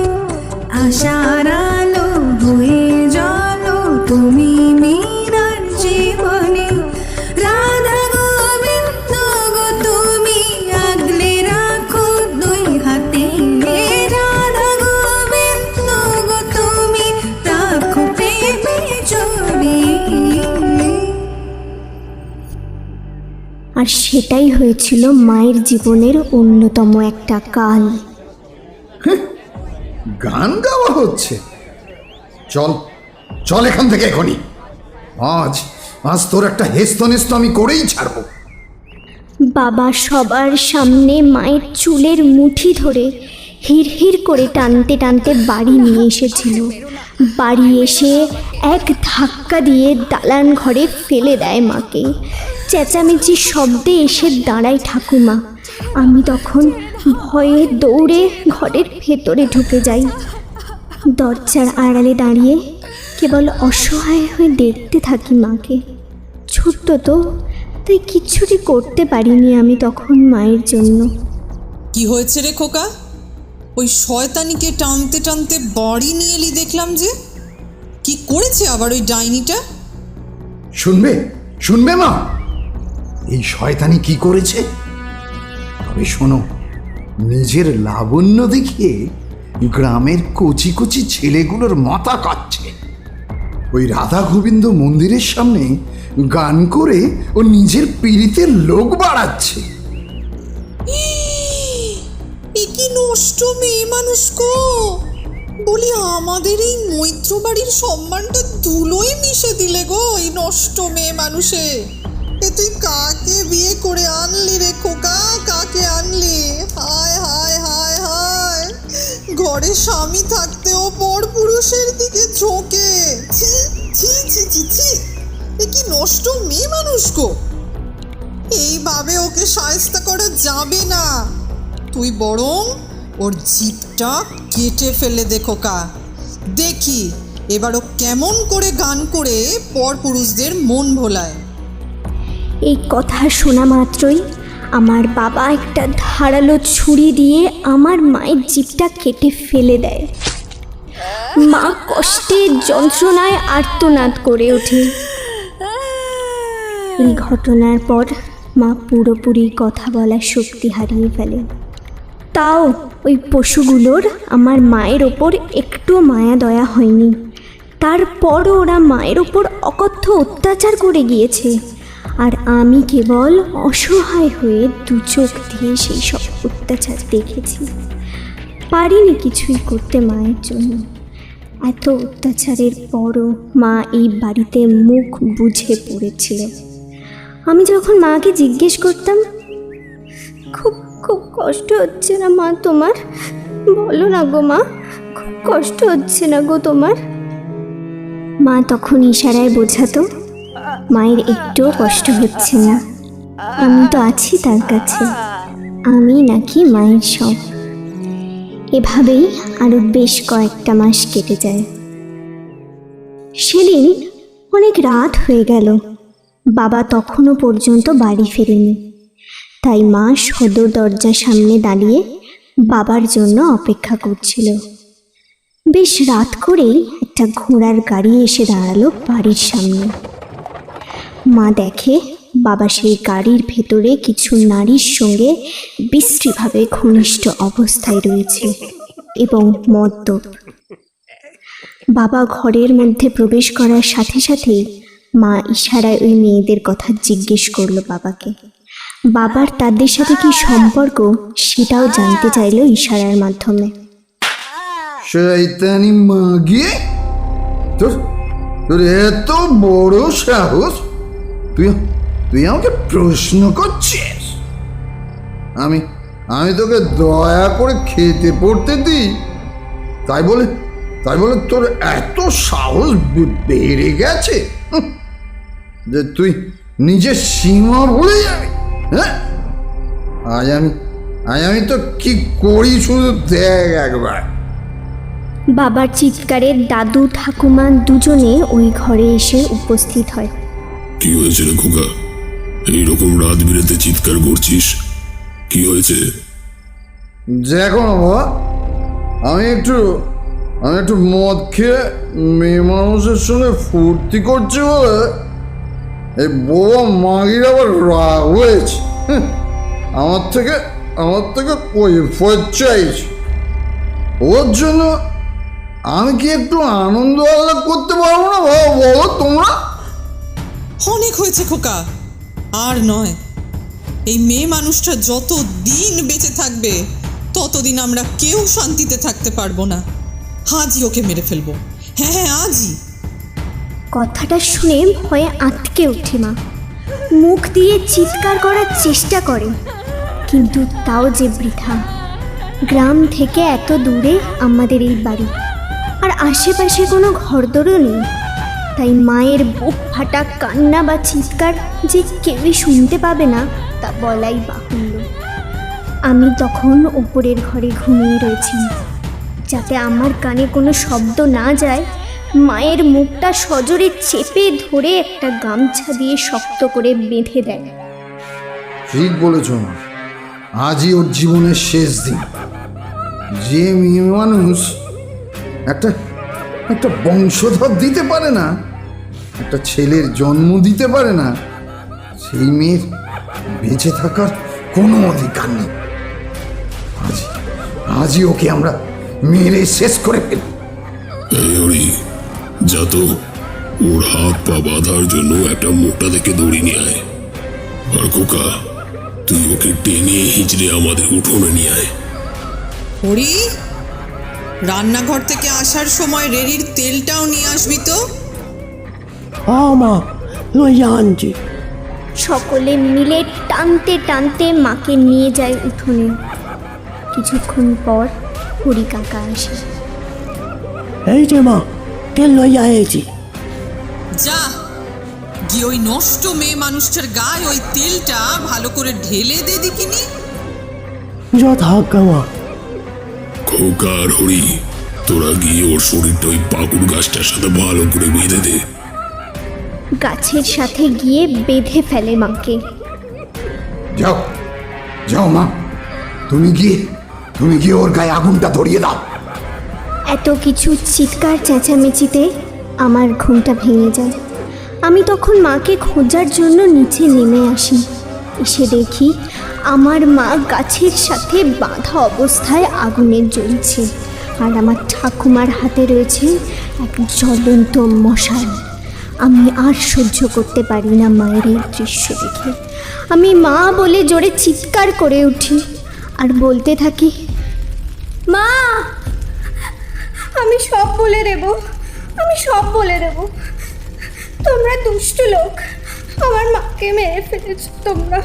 আশার আলো হয়ে জলো তুমি মীরার জীবনে। রাধা গোবিন্দ গো তুমি আগলে রাখো দুই হাতে, রাধা গোবিন্দ গো তুমি রাখো প্রেমে জড়িয়ে। আর সেটাই হয়েছিল মায়ের জীবনের অন্যতম একটা কাল। গান গাওয়া হচ্ছে? চল চল এখান থেকে এখনই। আজ আজ তোর একটা হেস্তনেস্ত আমি করেই ছাড়বো। বাবা সবার সামনে মায়ের চুলের মুঠি ধরে হিড়হিড় করে টানতে টানতে বাড়ি নিয়ে এসেছিল। বাড়ি এসে এক ধাক্কা দিয়ে দালান ঘরে ফেলে দেয় মাকে। চেঁচামেচির শব্দে এসে দাঁড়ায় ঠাকুমা। আমি তখন ভয়ে দৌড়ে ঘরের ভেতরে ঢুকে যাই। দরজার আড়ালে দাঁড়িয়ে কেবল অসহায় হয়ে দেখতে থাকি মাকে। ছোট্ট তো, তাই কিচ্ছুটি করতে পারিনি আমি তখন মায়ের জন্য। কি হয়েছে রে খোকা? ওই শয়তানিকে টানতে টানতে বাড়ি নিয়ে এলি দেখলাম যে। কি করেছে আবার ওই ডাইনিটা? শুনবে শুনবে মা, এই শয়তানি কি করেছে? তবে শোনো, নিজের লাবণ্য দেখিয়ে গ্রামের কচি কচি ছেলেগুলোর মাথা কাটছে। ওই রাধা গোবিন্দ মন্দিরের সামনে গান করে ও নিজের পীড়িতের লোক বাড়াচ্ছে। এ কি নষ্ট মেয়ে মানুষ গো! বলি আমাদের এই মৈত্র বাড়ির সম্মানটা ধুলোয় মিশে দিলে গো এই নষ্ট মেয়ে মানুষে। এ তুই কাকে বিয়ে করে আনলি রে খোকা, কাকে আনলি? হায় হায় হায় হায়, ঘরে স্বামী থাকতেও পর পুরুষের দিকে ঝোঁকে। ছি ছি ছি ছি ছি, এ কি নষ্ট মেয়ে মানুষ গো! এইভাবে ওকে শায়েস্তা করা যাবে না। তুই বরং ওর জিভটা কেটে ফেলে দে খোকা। দেখি এবার ও কেমন করে গান করে পরপুরুষদের মন ভোলায়। এই কথা শোনা মাত্রই আমার বাবা একটা ধারালো ছুরি দিয়ে আমার মায়ের জিভটা কেটে ফেলে দেয়। মা কষ্টে যন্ত্রণায় আর্তনাদ করে ওঠে। এই ঘটনার পর মা পুরোপুরি কথা বলার শক্তি হারিয়ে ফেলে। তাও ওই পশুগুলোর আমার মায়ের ওপর একটু মায়া দয়া হয়নি। তারপরও ওরা মায়ের ওপর অকথ্য অত্যাচার করে গিয়েছে, আর আমি কেবল অসহায় হয়ে দু চোখ দিয়ে সেই সব অত্যাচার দেখেছি। পারিনি কিছুই করতে মায়ের জন্য। এত অত্যাচারের পরও মা এই বাড়িতে মুখ বুঝে পড়েছিল। আমি যখন মাকে জিজ্ঞেস করতাম, খুব খুব কষ্ট হচ্ছে না মা তোমার? বলো না গো মা, খুব কষ্ট হচ্ছে না গো তোমার? মা তখন ইশারায় বোঝাতো মায়ের একটুও কষ্ট হচ্ছে না, আমি তো আছি তার কাছে, আমি নাকি মায়ের সব। এভাবেই আরও বেশ কয়েকটা মাস কেটে যায়। সেদিন অনেক রাত হয়ে গেল। বাবা তখনও পর্যন্ত বাড়ি ফেরেনি, তাই মা সদর দরজার সামনে দাঁড়িয়ে বাবার জন্য অপেক্ষা করছিল। বেশ রাত করেই একটা ঘোড়ার গাড়ি এসে দাঁড়ালো বাড়ির সামনে। মা দেখে বাবা সেই গাড়ির ভেতরে কিছু নারীর সঙ্গে বিশ্রীভাবে ঘনিষ্ঠ অবস্থায় রয়েছে এবং মদ্যপ। বাবা ঘরের মধ্যে প্রবেশ করার সাথে সাথেই মা ইশারায় ওই মেয়েদের কথা জিজ্ঞেস করলো বাবাকে। বাবার তাদের সাথে কি সম্পর্ক সেটাও জানতে চাইলো ইশারার মাধ্যমে। শয়তানি মাগি, তোর তোর এত বড় সাহস! তুই তুই আমাকে প্রশ্ন করছিস? আমি আমি তোকে দয়া করে খেতে পড়তে দিই, তাই বলে তোর এত সাহস বেড়ে গেছে যে তুই নিজের সীমা ভুলে যাবি? হ্যাঁ, আজ আমি তো কি করি শুধু দেখ একবার। বাবার চিৎকারে দাদু ঠাকুমা দুজনে ওই ঘরে এসে উপস্থিত হয়। কি হয়েছে রে খোকা? এইরকম রাত বিরেতে চিৎকার করছিস, কি হয়েছে? দেখো না বাবা, আমি একটু মদ খেয়ে মেয়ে মানুষের সঙ্গে ফুর্তি করছি বলে এই বাবা মাগির আবার রাগ হয়েছে। আমার থেকে কৈফিয়ত চাইছে। ওর জন্য আমি কি একটু আনন্দ আহ্লাদ করতে পারবো না বাবা? বলো তোমরা। অনেক হয়েছে খোকা, আর নয়। এই মেয়ে মানুষটা যত দিন বেঁচে থাকবে ততদিন আমরা কেউ শান্তিতে থাকতে পারবো না। আজই ওকে মেরে ফেলবো। হ্যাঁ, আজই। কথাটা শুনে ভয়ে আঁতকে ওঠে মা। মুখ দিয়ে চিৎকার করার চেষ্টা করে, কিন্তু তাও যে বৃথা। গ্রাম থেকে এত দূরে আমাদের এই বাড়ি, আর আশেপাশে কোনো ঘরদোরও নেই। তাই মায়ের বুক ফাটা কান্না বা চিৎকার যে কেউই শুনতে পাবে না তা বলাই বাহুল্য। আমি তখন ওপরের ঘরে ঘুমিয়ে রয়েছি। যাতে আমার কানে কোনো শব্দ না যায়, মায়ের মুখটা সজোরে চেপে ধরে একটা গামছা দিয়ে শক্ত করে বেঁধে দেয়। ঠিক বলেছ মা, আজই ওর জীবনের শেষ দিন। যে মেয়ে মানুষ একটা বংশধর দিতে পারে না, একটা ছেলের জন্ম দিতে পারে না, সেই মেয়ের বেঁচে থাকার কোনো অধিকার নেই। আজই ওকে আমরা মেরে শেষ করে ফেলব। এই হরি, যা তো ওর হাত পা বাঁধার জন্য একটা মোটা থেকে দড়ি নিয়ে আয়। আর খোকা, তুই ওকে টেনে হিঁচড়ে আমাদের উঠোনে নিয়ে আয়। হরি, রান্নাঘর থেকে আসার সময় রেড়ির তেলটাও নিয়ে আসবি তো। মা, লইয়া আনছি। সকলে মিলে টানতে টানতে মাকে নিয়ে যায় উঠোনে। কিছুক্ষণ পর হরি কাকা আসে। এই যে মা, তেল লইয়া এসেছি। যা গিয়ে ওই নষ্ট মেয়ে মানুষটার গায়ে ওই তেলটা ভালো করে ঢেলে দে দেখিনি। যথাজ্ঞা মা। খোকা আর হরি, তোরা গিয়ে ওর শরীরটা ওই পাকুড় গাছটার সাথে ভালো করে বেঁধে দে। গাছের সাথে গিয়ে বেঁধে ফেলে মাকে। যাও যাও মা, তুমি গিয়ে ওর গায়ে আগুনটা ধরিয়ে দাও। এত কিছু চিৎকার চেঁচামেচিতে আমার ঘুমটা ভেঙে যায়। আমি তখন মাকে খোঁজার জন্য নিচে নেমে আসি। এসে দেখি আমার মা গাছের সাথে বাঁধা অবস্থায় আগুনে জ্বলছে, আর আমার ঠাকুমার হাতে রয়েছে এক জ্বলন্ত মশাল। আমি আর সহ্য করতে পারি না মায়ের এই দৃশ্য দেখে। আমি মা বলে জোরে চিৎকার করে উঠি আর বলতে থাকি, মা, আমি সব বলে দেব, তোমরা দুষ্ট লোক, আমার মাকে মেরে ফেলেছ তোমরা।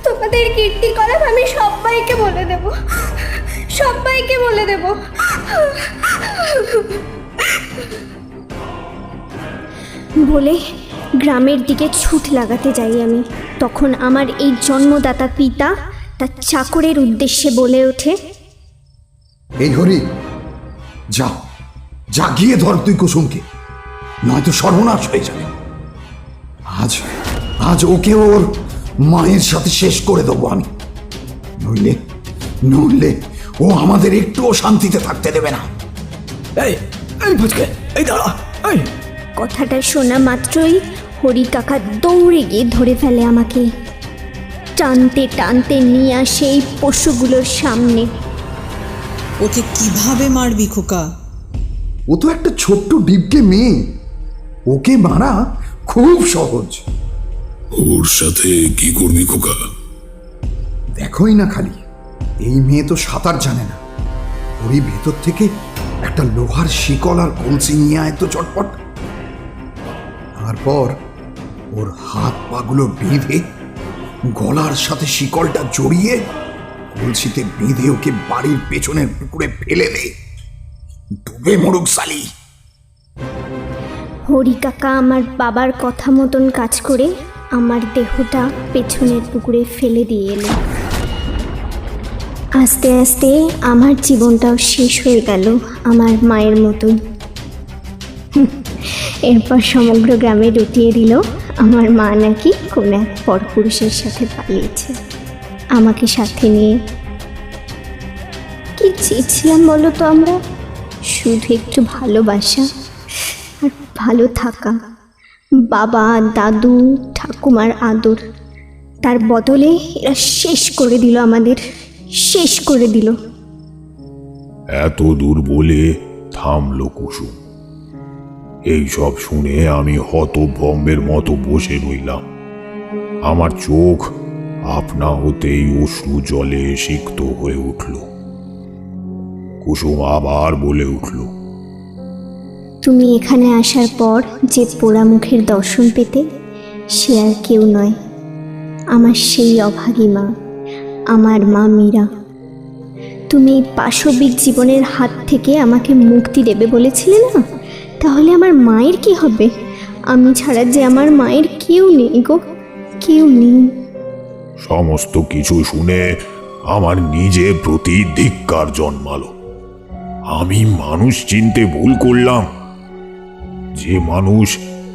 তোমাদের কীর্তিকলাপ আমি সবাইকে বলে দেব। বলে গ্রামের দিকে ছুট লাগাতে যাই আমি। তখন আমার এই জন্মদাতা পিতা তার চাকরের উদ্দেশ্যে বলে ওঠে, এই হরি, যা গিয়ে ধর তুই কুসুমকে, নয়তো সর্বনাশ হয়ে যাবে। আজ ওকে ওর মায়ের সাথে শেষ করে দেবো আমি। নইলে ও আমাদের একটুও শান্তিতে থাকতে দেবে না। এই ফুচকে, এই দাঁড়া। কথাটা শোনা মাত্রই হরি কাকা দৌড়ে গিয়ে ধরে ফেলে আমাকে, টানতে টানতে নিয়ে আসে এই পশুগুলোর সামনে। ওকে কিভাবে মারবি খোকা? ও তো একটা ছোট্ট ডিবকে মেয়ে, ওকে মারা খুব সহজ। ওর সাথে কি করবি খোকা? দেখোই না খালি, এই মেয়ে তো সাঁতার জানে না। ওরই ভেতর থেকে একটা লোহার শিকল আর কলসি নিয়ে আয় তো চটপট। তারপর ওর হাত পাগুলো বেঁধে গলার সাথে শিকলটা জড়িয়ে কলসিতে বেঁধে ওকে বাড়ির পেছনের পুকুরে ফেলে দে, ডুবে মরুক সালি। হরি কাকা আমার বাবার কথা মতন কাজ করে আমার দেহটা পেছনের পুকুরে ফেলে দিয়ে এলো। আস্তে আস্তে আমার জীবনটাও শেষ হয়ে গেল আমার মায়ের মতন। এরপর সমগ্র গ্রামে রটিয়ে দিল আমার মা নাকি কোন এক পরপুরুষের সাথে পালিয়েছে আমাকে সাথে নিয়ে। কি চেয়েছিলাম বলো তো আমরা? শুধু একটু ভালোবাসা আর ভালো থাকা, বাবা দাদু ঠাকুমার আদর। তার বদলে এরা শেষ করে দিল আমাদের, শেষ করে দিল। এত দূর বলে থামলো কুসুম। এই সব শুনে আমি হতভম্বের মতো বসে রইলাম। আমার চোখ আপনা হতেই অশ্রু জলে সিক্ত হয়ে উঠল। কুসুম আবার বলে উঠল, তুমি এখানে আসার পর যে পোড়া মুখের দর্শন পেতে, সে আর কেউ নয়, আমার সেই অভাগী মা, আমার মা মীরা। তুমি এই পাশবিক জীবনের হাত থেকে আমাকে মুক্তি দেবে বলেছিলে না? তাহলে আমার মায়ের কি হবে? আমি ছাড়া যে আমার মায়ের কেউ নেই গো, কেউ নেই। সমস্ত কিছু শুনে আমার নিজের প্রতি ধিক্কার জন্মালো। আমি মানুষ চিনতে ভুল করলাম। যে মানুষ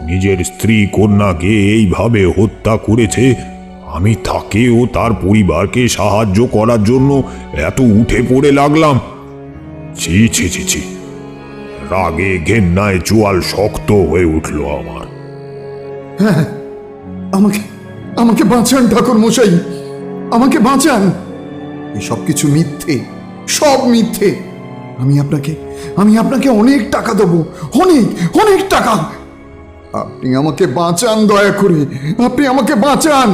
নিজের স্ত্রী কন্যাকে এইভাবে হত্যা করেছে, আমি তাকে ও তার পরিবারকে সাহায্য করার জন্য এত উঠে পড়ে লাগলাম। ছি ছি ছি ছি, রাগে ঘেন্নায় চোয়াল শক্ত হয়ে উঠল আমার। হ্যাঁ, আমাকে আমাকে বাঁচান ঠাকুর মশাই, আমাকে বাঁচান। এসব কিছু মিথ্যে, সব মিথ্যে। আমি আপনাকে অনেক টাকা দেবো, অনেক অনেক টাকা। আপনি আমাকে বাঁচান, দয়া করে আপনি আমাকে বাঁচান।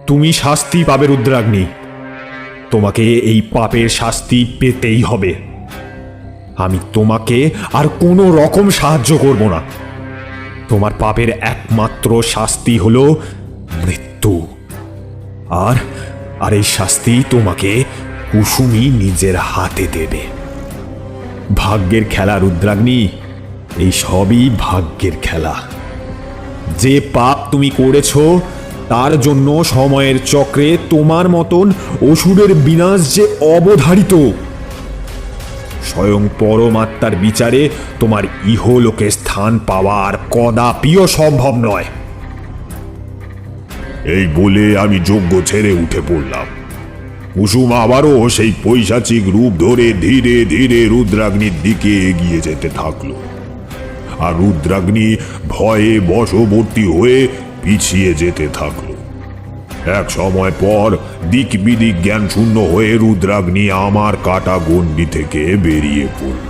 তুমি শাস্তি পাবে রুদ্রাগ্নি, তোমাকে এই পাপের শাস্তি পেতেই হবে। আমি তোমাকে আর কোনো রকম সাহায্য করব না। তোমার পাপের একমাত্র শাস্তি হলো মৃত্যু। আর আর এই শাস্তি তোমাকে কুসুমই নিজের হাতে দেবে। ভাগ্যের খেলা রুদ্রাগ্নি, এই সবই ভাগ্যের খেলা। যে পাপ তুমি করেছো তার জন্য সময়ের চক্রে তোমার মতন অসুরের বিনাশ যে অবধারিত। স্বয়ং পরমাত্মার বিচারে তোমার ইহলোকে স্থান পাওয়ার কদাপিও সম্ভব নয়। এই বলে আমি যজ্ঞ ছেড়ে উঠে পড়লাম। কুসুম আবারও সেই পৈশাচিক রূপ ধরে ধীরে ধীরে রুদ্রাগ্নির দিকে এগিয়ে যেতে থাকলো। আর রুদ্রাগ্নি ভয়ে বশবর্তী হয়ে পিছিয়ে যেতে থাকলো। এক সময় পর দিক বিদিক জ্ঞান শূন্য হয়ে রুদ্রাগ্নি আমার কাটা গণ্ডি থেকে বেরিয়ে পড়ল।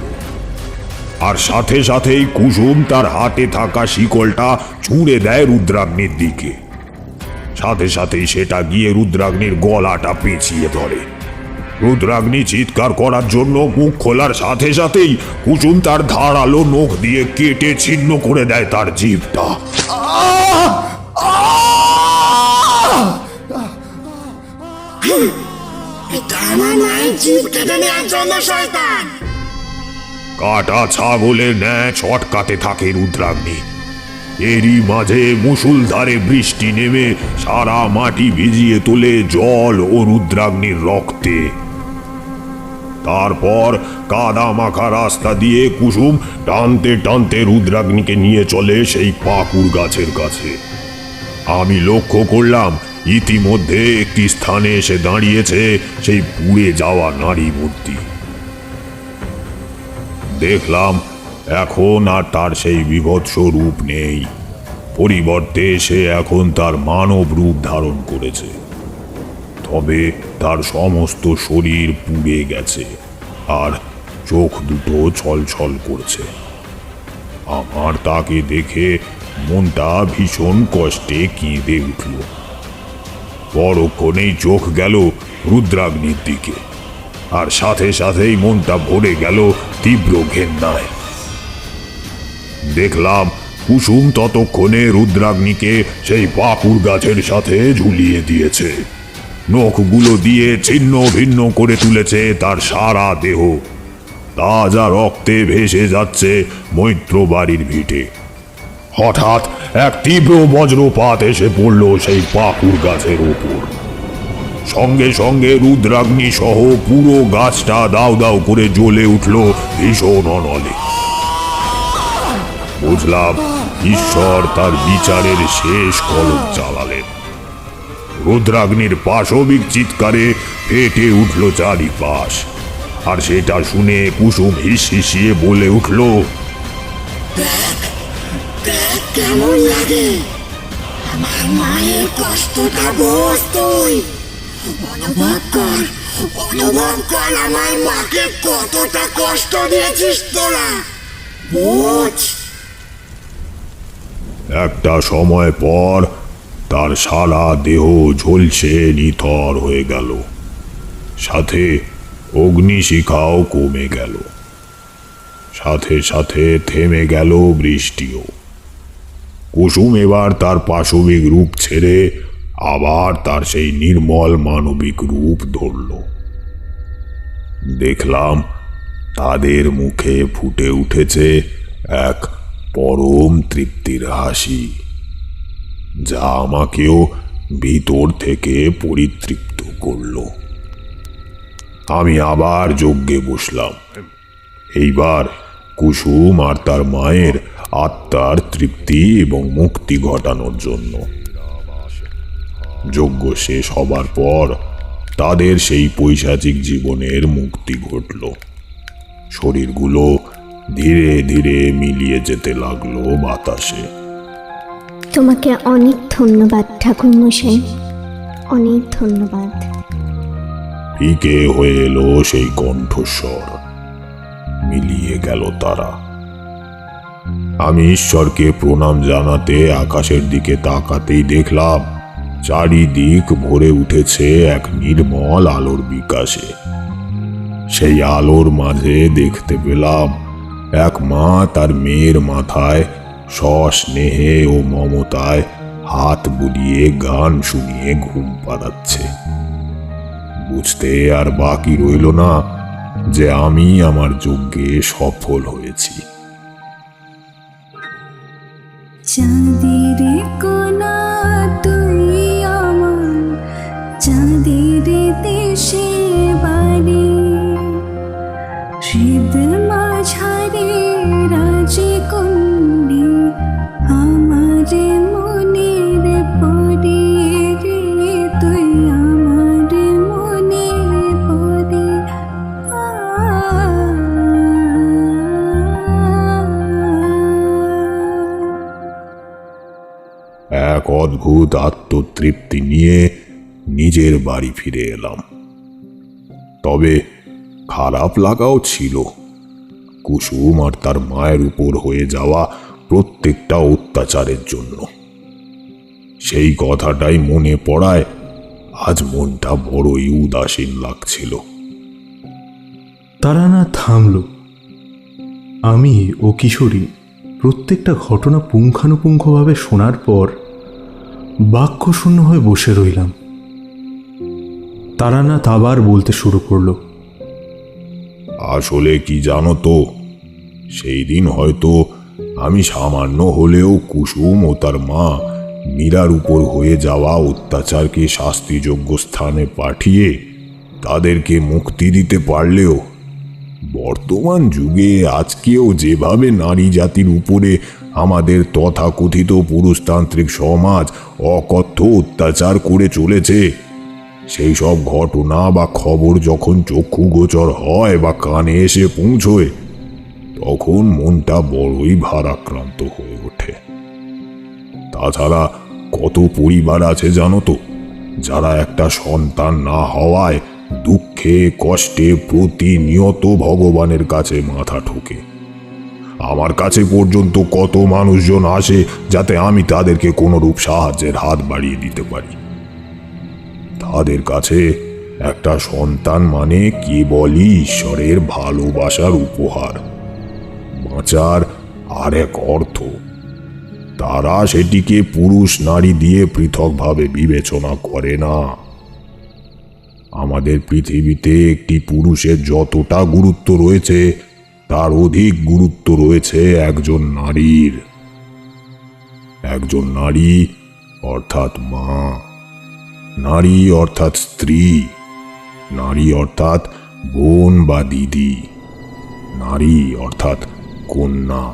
আর সাথে সাথেই কুসুম তার হাতে থাকা শিকলটা ছুঁড়ে দেয় রুদ্রাগ্নির দিকে। সাথে সাথেই সেটা গিয়ে রুদ্রাগ্নির গলাটা পেঁচিয়ে ধরে। রুদ্রাগ্নি চিৎকার করার জন্য মুখ খোলার সাথে সাথেই কুসুম তার ধারালো নখ দিয়ে কেটে ছিন্ন করে দেয় তার জিভটা। কাটা ছাগলের ন্যায় ছটকাতে থাকে রুদ্রাগ্নি। এরই মাঝে মুষলধারে বৃষ্টি নেমে সারা মাটি ভিজিয়ে তোলে জল ও রুদ্রাগ্নির রক্তে। তারপর কাদা মাখা রাস্তা দিয়ে কুসুম টানতে টানতে রুদ্রাগ্নিকে নিয়ে চলে সেই পাকুড় গাছের কাছে। আমি লক্ষ্য করলাম ইতিমধ্যে একটি স্থানে এসে দাঁড়িয়েছে সেই পুড়ে যাওয়া নারী মূর্তি। দেখলাম এখন আর তার সেই বিভৎস রূপ নেই। পরিবর্তে সে এখন তার মানব রূপ ধারণ করেছে। তবে তার সমস্ত শরীর পুড়ে গেছে আর চোখ দুটো ছলছল করছে। আমার তাকে দেখে মনটা ভীষণ কষ্টে কেঁদে উঠল। পরক্ষণেই চোখ গেল রুদ্রাগ্নির দিকে, আর সাথে সাথেই মনটা ভরে গেল তীব্র ঘেন্নায়। দেখলাম কুসুম ততক্ষণে রুদ্রাগ্নিকে সেই পাকুর গাছের সাথে ঝুলিয়ে দিয়েছে। নখগুলো দিয়ে ছিন্ন ভিন্ন করে তুলেছে তার সারা দেহ। তাজা রক্তে ভেসে যাচ্ছে মৈত্র বাড়ির ভিটে। হঠাৎ এক তীব্র বজ্রপাত এসে পড়ল সেই পাকুর গাছের উপর। সঙ্গে সঙ্গে রুদ্রাগ্নি সহ পুরো গাছটা দাউ দাউ করে জ্বলে উঠল ভীষণ অনলে। বুঝলাম ঈশ্বর তার বিচারের শেষ কলম চালালেন। রুদ্রাগ্নির পাশবিক চিৎকারে ফেটে উঠল চারিপাশ, আর সেটা শুনে কুসুম হিসিয়ে বলে উঠল, কেমন লাগে আমার মায়ের কষ্টটা বোঝ তুই। অনুভব কর আমার মাকে কতটা কষ্ট দিয়েছিস তোরা, বোঝ। একটা সময় পর তার সারা দেহ ঝলসে নিথর হয়ে গেল, সাথে অগ্নিশিখাও কমে গেল। সাথে সাথে থেমে গেল বৃষ্টিও। কুসুম এবার তার পাশবিক রূপ ছেড়ে আবার তার সেই নির্মল মানবিক রূপ ধরল। দেখলাম তাদের মুখে ফুটে উঠেছে এক পরম তৃপ্তির হাসি, যা আমাকেও ভিতর থেকে পরিতৃপ্ত করল। আমি আবার যজ্ঞে বসলাম, এইবার কুসুম আর তার মায়ের আত্মার তৃপ্তি এবং মুক্তি ঘটানোর জন্য। যজ্ঞ শেষ হবার পর তাদের সেই পৈশাচিক জীবনের মুক্তি ঘটল। শরীরগুলো ধীরে ধীরে মিলিয়ে যেতে লাগলো বাতাসে। তোমাকে অনেক ধন্যবাদ ঠাকুর মশাই, অনেক ধন্যবাদ। ফিকে হয়ে এলো সেই কণ্ঠস্বর, মিলিয়ে গেল তারা। আমি ঈশ্বরকে প্রণাম জানাতে আকাশের দিকে তাকাতেই দেখলাম চারিদিক ভরে উঠেছে এক নির্মল আলোর বিকাশে। সেই আলোর মাঝে দেখতে পেলাম এক মা তার মেয়ের মাথায় সস্নেহে ও মমতায় হাত বুলিয়ে গান শুনিয়ে ঘুম পাড়াচ্ছে। বুঝতে আর বাকি রইল না যে আমি আমার যজ্ঞে সফল হয়েছি। চাঁদের কোনা তুই আমার, চাঁদের দেশে বাড়ি, হৃদ মাঝারে রাজে কুণ্ডি, আমার মনের পরি রে তুই আমার মনের পরি। এক অদ্ভুত আত্মতৃপ্তি নিয়ে নিজের বাড়ি ফিরে এলাম। তবে খারাপ লাগাও ছিল কুসুম আর তার মায়ের উপর হয়ে যাওয়া প্রত্যেকটা অত্যাচারের জন্য। সেই কথাটাই মনে পড়ায় আজ মনটা বড়ই উদাসীন লাগছিল। তারা না থামল। আমি ও কিশোরী প্রত্যেকটা ঘটনা পুঙ্খানুপুঙ্খভাবে শোনার পর বাক্যশূন্য হয়ে বসে রইলাম। তারানাথ আবার বলতে শুরু করলো, আসলে কি জানো তো, সেই দিন হয়তো আমি সামান্য হলেও কুসুম ও তার মা মীরার উপর হয়ে যাওয়া অত্যাচারকে শাস্তিযোগ্য স্থানে পাঠিয়ে তাদেরকে মুক্তি দিতে পারলেও বর্তমান যুগে আজকেও যেভাবে নারী জাতির উপরে আমাদের তথাকথিত পুরুষতান্ত্রিক সমাজ অকথ্য অত্যাচার করে চলেছে, সেই সব ঘটনা বা খবর যখন চক্ষুগোচর হয় বা কানে এসে পৌঁছয়, তখন মনটা বড়ই ভারাক্রান্ত হয়ে ওঠে। তাছাড়া কত পরিবার আছে জানো তো, যারা একটা সন্তান না হওয়ায় দুঃখে কষ্টে প্রতিনিয়ত ভগবানের কাছে মাথা ঠোকে। আমার কাছে পর্যন্ত কত মানুষজন আসে যাতে আমি তাদেরকে কোনোরূপ সাহায্যের হাত বাড়িয়ে দিতে পারি। তাদের কাছে একটা সন্তান মানে কেবলই ঈশ্বরের ভালোবাসার উপহার, বাঁচার আর এক অর্থ। তারা সেটিকে পুরুষ নারী দিয়ে পৃথকভাবে বিবেচনা করে না। আমাদের পৃথিবীতে একটি পুরুষের যতটা গুরুত্ব রয়েছে তার অধিক গুরুত্ব রয়েছে একজন নারীর। একজন নারী অর্থাৎ মা, নারী অর্থাৎ স্ত্রী, নারী অর্থাৎ বোন বা দিদি, নারী অর্থাৎ কন্যা।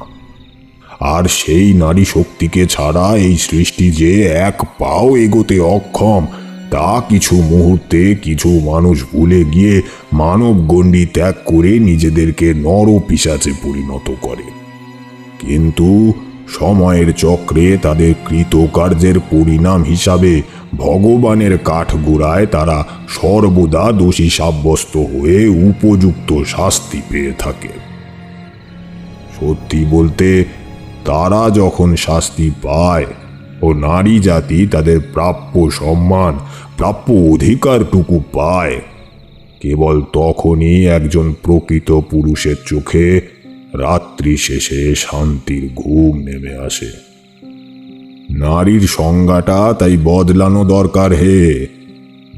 আর সেই নারী শক্তিকে ছাড়া এই সৃষ্টি যে এক পাও এগোতে অক্ষম, তা কিছু মুহূর্তে কিছু মানুষ ভুলে গিয়ে মানব গণ্ডি ত্যাগ করে নিজেদেরকে নরপিশাচে পরিণত করে। কিন্তু সময়ের চক্রে তাদের কৃতকার্যের পরিণাম হিসাবে ভগবানের কাঠগোড়ায় তারা সর্বদা দোষী সাব্যস্ত হয়ে উপযুক্ত শাস্তি পেয়ে থাকে। সত্যি বলতে, তারা যখন শাস্তি পায় ও নারী জাতি তাদের প্রাপ্য সম্মান, প্রাপ্য অধিকারটুকু পায়, কেবল তখনই একজন প্রকৃত পুরুষের চোখে রাত্রি শেষে শান্তির ঘুম নেমে আসে। নারীর সংজ্ঞাটা তাই বদলানো দরকার হে,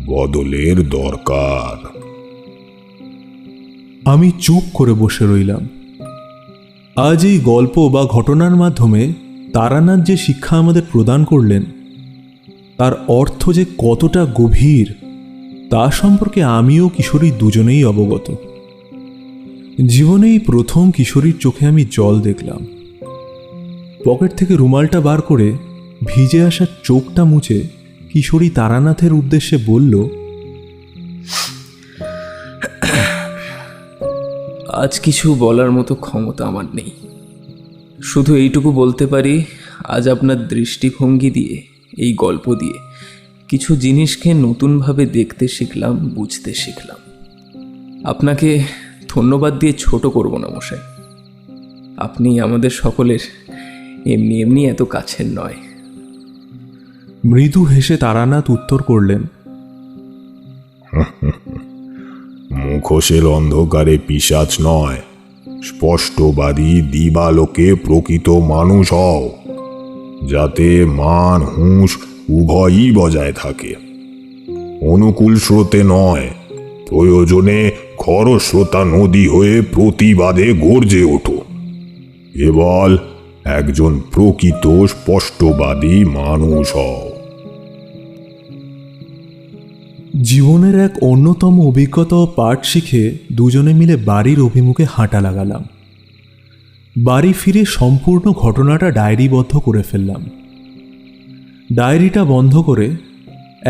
বদলের দরকার। আমি চুপ করে বসে রইলাম। আজ এই গল্প বা ঘটনার মাধ্যমে তারানাথ যে শিক্ষা আমাদের প্রদান করলেন, তার অর্থ যে কতটা গভীর তা সম্পর্কে আমিও কিশোরী দুজনেই অবগত। জীবনেই প্রথম কিশোরীর চোখে আমি জল দেখলাম। পকেট থেকে রুমালটা বার করে ভিজে আসা চোখটা মুছে কিশোরী তারানাথের উদ্দেশ্যে বলল, আজ কিছু বলার মতো ক্ষমতা আমার নেই। শুধু এইটুকু বলতে পারি, আজ আপনার দৃষ্টিভঙ্গি দিয়ে, এই গল্প দিয়ে কিছু জিনিসকে নতুনভাবে দেখতে শিখলাম, বুঝতে শিখলাম। আপনাকে ধন্যবাদ দিয়ে ছোট করব না মশাই। আপনি আমাদের সকলের এমনি এমনি এত কাছের নয়। মৃদু হেসে তারানাথ উত্তর করলেন, মুখোশের অন্ধকারে পিশাচ নয়, স্পষ্টবাদী দিবালোকে প্রকৃত মানুষ হও, যাতে মান হুঁশ উভয়ই বজায় থাকে। অনুকূল স্রোতে নয়, প্রয়োজনে খরস্রোতা নদী হয়ে প্রতিবাদে গর্জে ওঠো। কেবল একজন প্রকৃত স্পষ্টবাদী মানুষ হও। জীবনের এক অন্যতম অভিজ্ঞতা ও পাঠ শিখে দুজনে মিলে বাড়ির অভিমুখে হাঁটা লাগালাম। বাড়ি ফিরে সম্পূর্ণ ঘটনাটা ডায়েরিবদ্ধ করে ফেললাম। ডায়েরিটা বন্ধ করে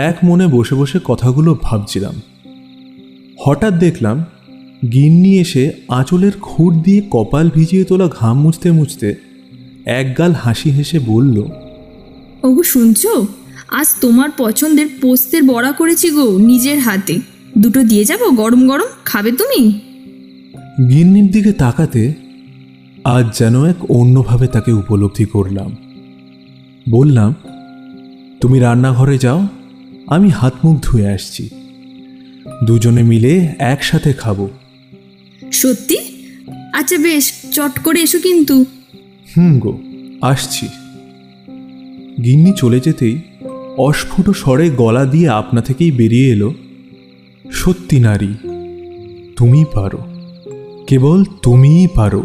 এক মনে বসে বসে কথাগুলো ভাবছিলাম। হঠাৎ দেখলাম গিন্নি এসে আঁচলের খুঁট দিয়ে কপাল ভিজিয়ে তোলা ঘাম মুছতে মুছতে একগাল হাসি হেসে বলল, ওগো শুনছো, আজ তোমার পছন্দের পোস্তের বড়া করেছি গো, নিজের হাতে। দুটো দিয়ে যাবো, গরম গরম খাবে তুমি? গিন্নির দিকে তাকাতে আজ যেন এক অন্যভাবে তাকে উপলব্ধি করলাম। বললাম, তুমি রান্নাঘরে যাও, আমি হাত মুখ ধুয়ে আসছি, দুজনে মিলে একসাথে খাবো। সত্যি? আচ্ছা বেশ, চট করে এসো কিন্তু। গো, আসছি। গিন্নি চলে যেতেই অস্ফুট স্বরে গলা দিয়ে আপনা থেকেই বেরিয়ে এলো, সত্যি নারী, তুমি পারো, কেবল তুমিই পারো।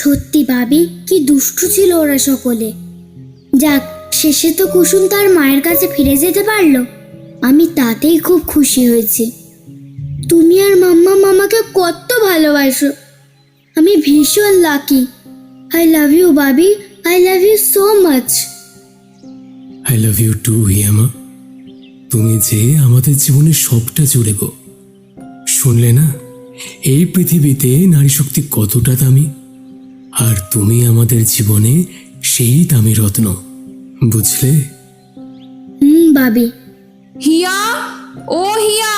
সত্যি ভাবি, কি দুষ্টু ছিল ওরা সকলে। যাক, শেষে তো কুসুম তার মায়ের কাছে ফিরে যেতে পারলো। আমি তাতেই খুব খুশি হয়েছি। তুমি আর মাম্মা মামাকে কত ভালোবাসো। আমি ভীষণ লাকি। আই লাভ ইউ ভাবি, I love you so much. I love you too Hiyama. তুমি যে আমাদের জীবনের সবটা জুড়ে গো। শুনলে না, এই পৃথিবীতে নারী শক্তি কতটা দামি, আর তুমি আমাদের জীবনে সেই দামি রত্ন, বুঝলে? ভাবি। হিয়া, ও হিয়া,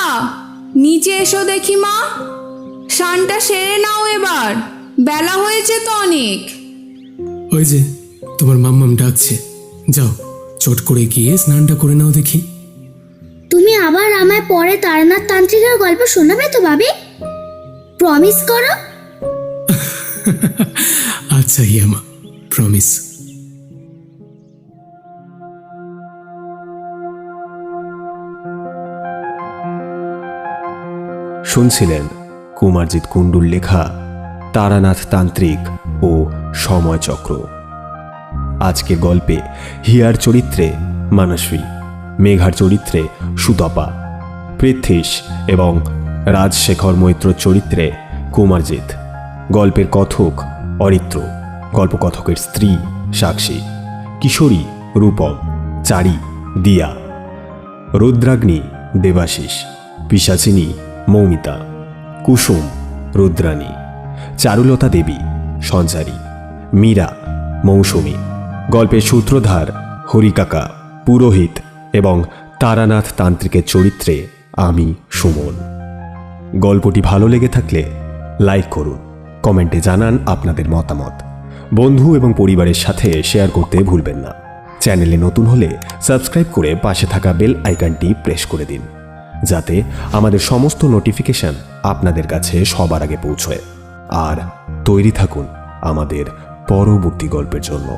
নিচে এসো দেখি মা। স্নানটা সেরে নাও এবার, বেলা হয়েছে তো অনেক। ওই যে তোমার মাম্মাম ডাকছে, যাও চট করে গিয়ে স্নানটা করে নাও দেখি। তুমি আবার আমায় পরে তারানাথ তান্ত্রিকের গল্প শোনাবে তো ভাবি? প্রমিস করো। আচ্ছা হিয়ামা, প্রমিস। শুনছিলেন কুমারজিৎ কুণ্ডুর লেখা তারানাথ তান্ত্রিক ও সময়চক্র। আজকের গল্পে হিয়ার চরিত্রে মানসী, মেঘার চরিত্রে সুতপা, পৃথ্বীশ এবং রাজশেখর মৈত্র চরিত্রে কুমারজিৎ, গল্পের কথক অরিত্র, গল্পকথকের স্ত্রী সাক্ষী, কিশোরী রূপম, চারি দিয়া, রুদ্রাগ্নি দেবাশিস, পিশাচিনী মৌমিতা, কুসুম রুদ্রাণী, চারুলতা দেবী সঞ্চারী, মীরা মৌসুমী, গল্পের সূত্রধার হরিকাকা, পুরোহিত এবং তারানাথ তান্ত্রিকের চরিত্রে আমি সুমন। গল্পটি ভালো লেগে থাকলে লাইক করুন, কমেন্টে জানান আপনাদের মতামত, বন্ধু এবং পরিবারের সাথে শেয়ার করতে ভুলবেন না। চ্যানেলে নতুন হলে সাবস্ক্রাইব করে পাশে থাকা বেল আইকনটি প্রেস করে দিন, যাতে আমাদের সমস্ত নোটিফিকেশন আপনাদের কাছে সবার আগে পৌঁছয়। আর তৈরি থাকুন আমাদের পরবর্তী গল্পের জন্য।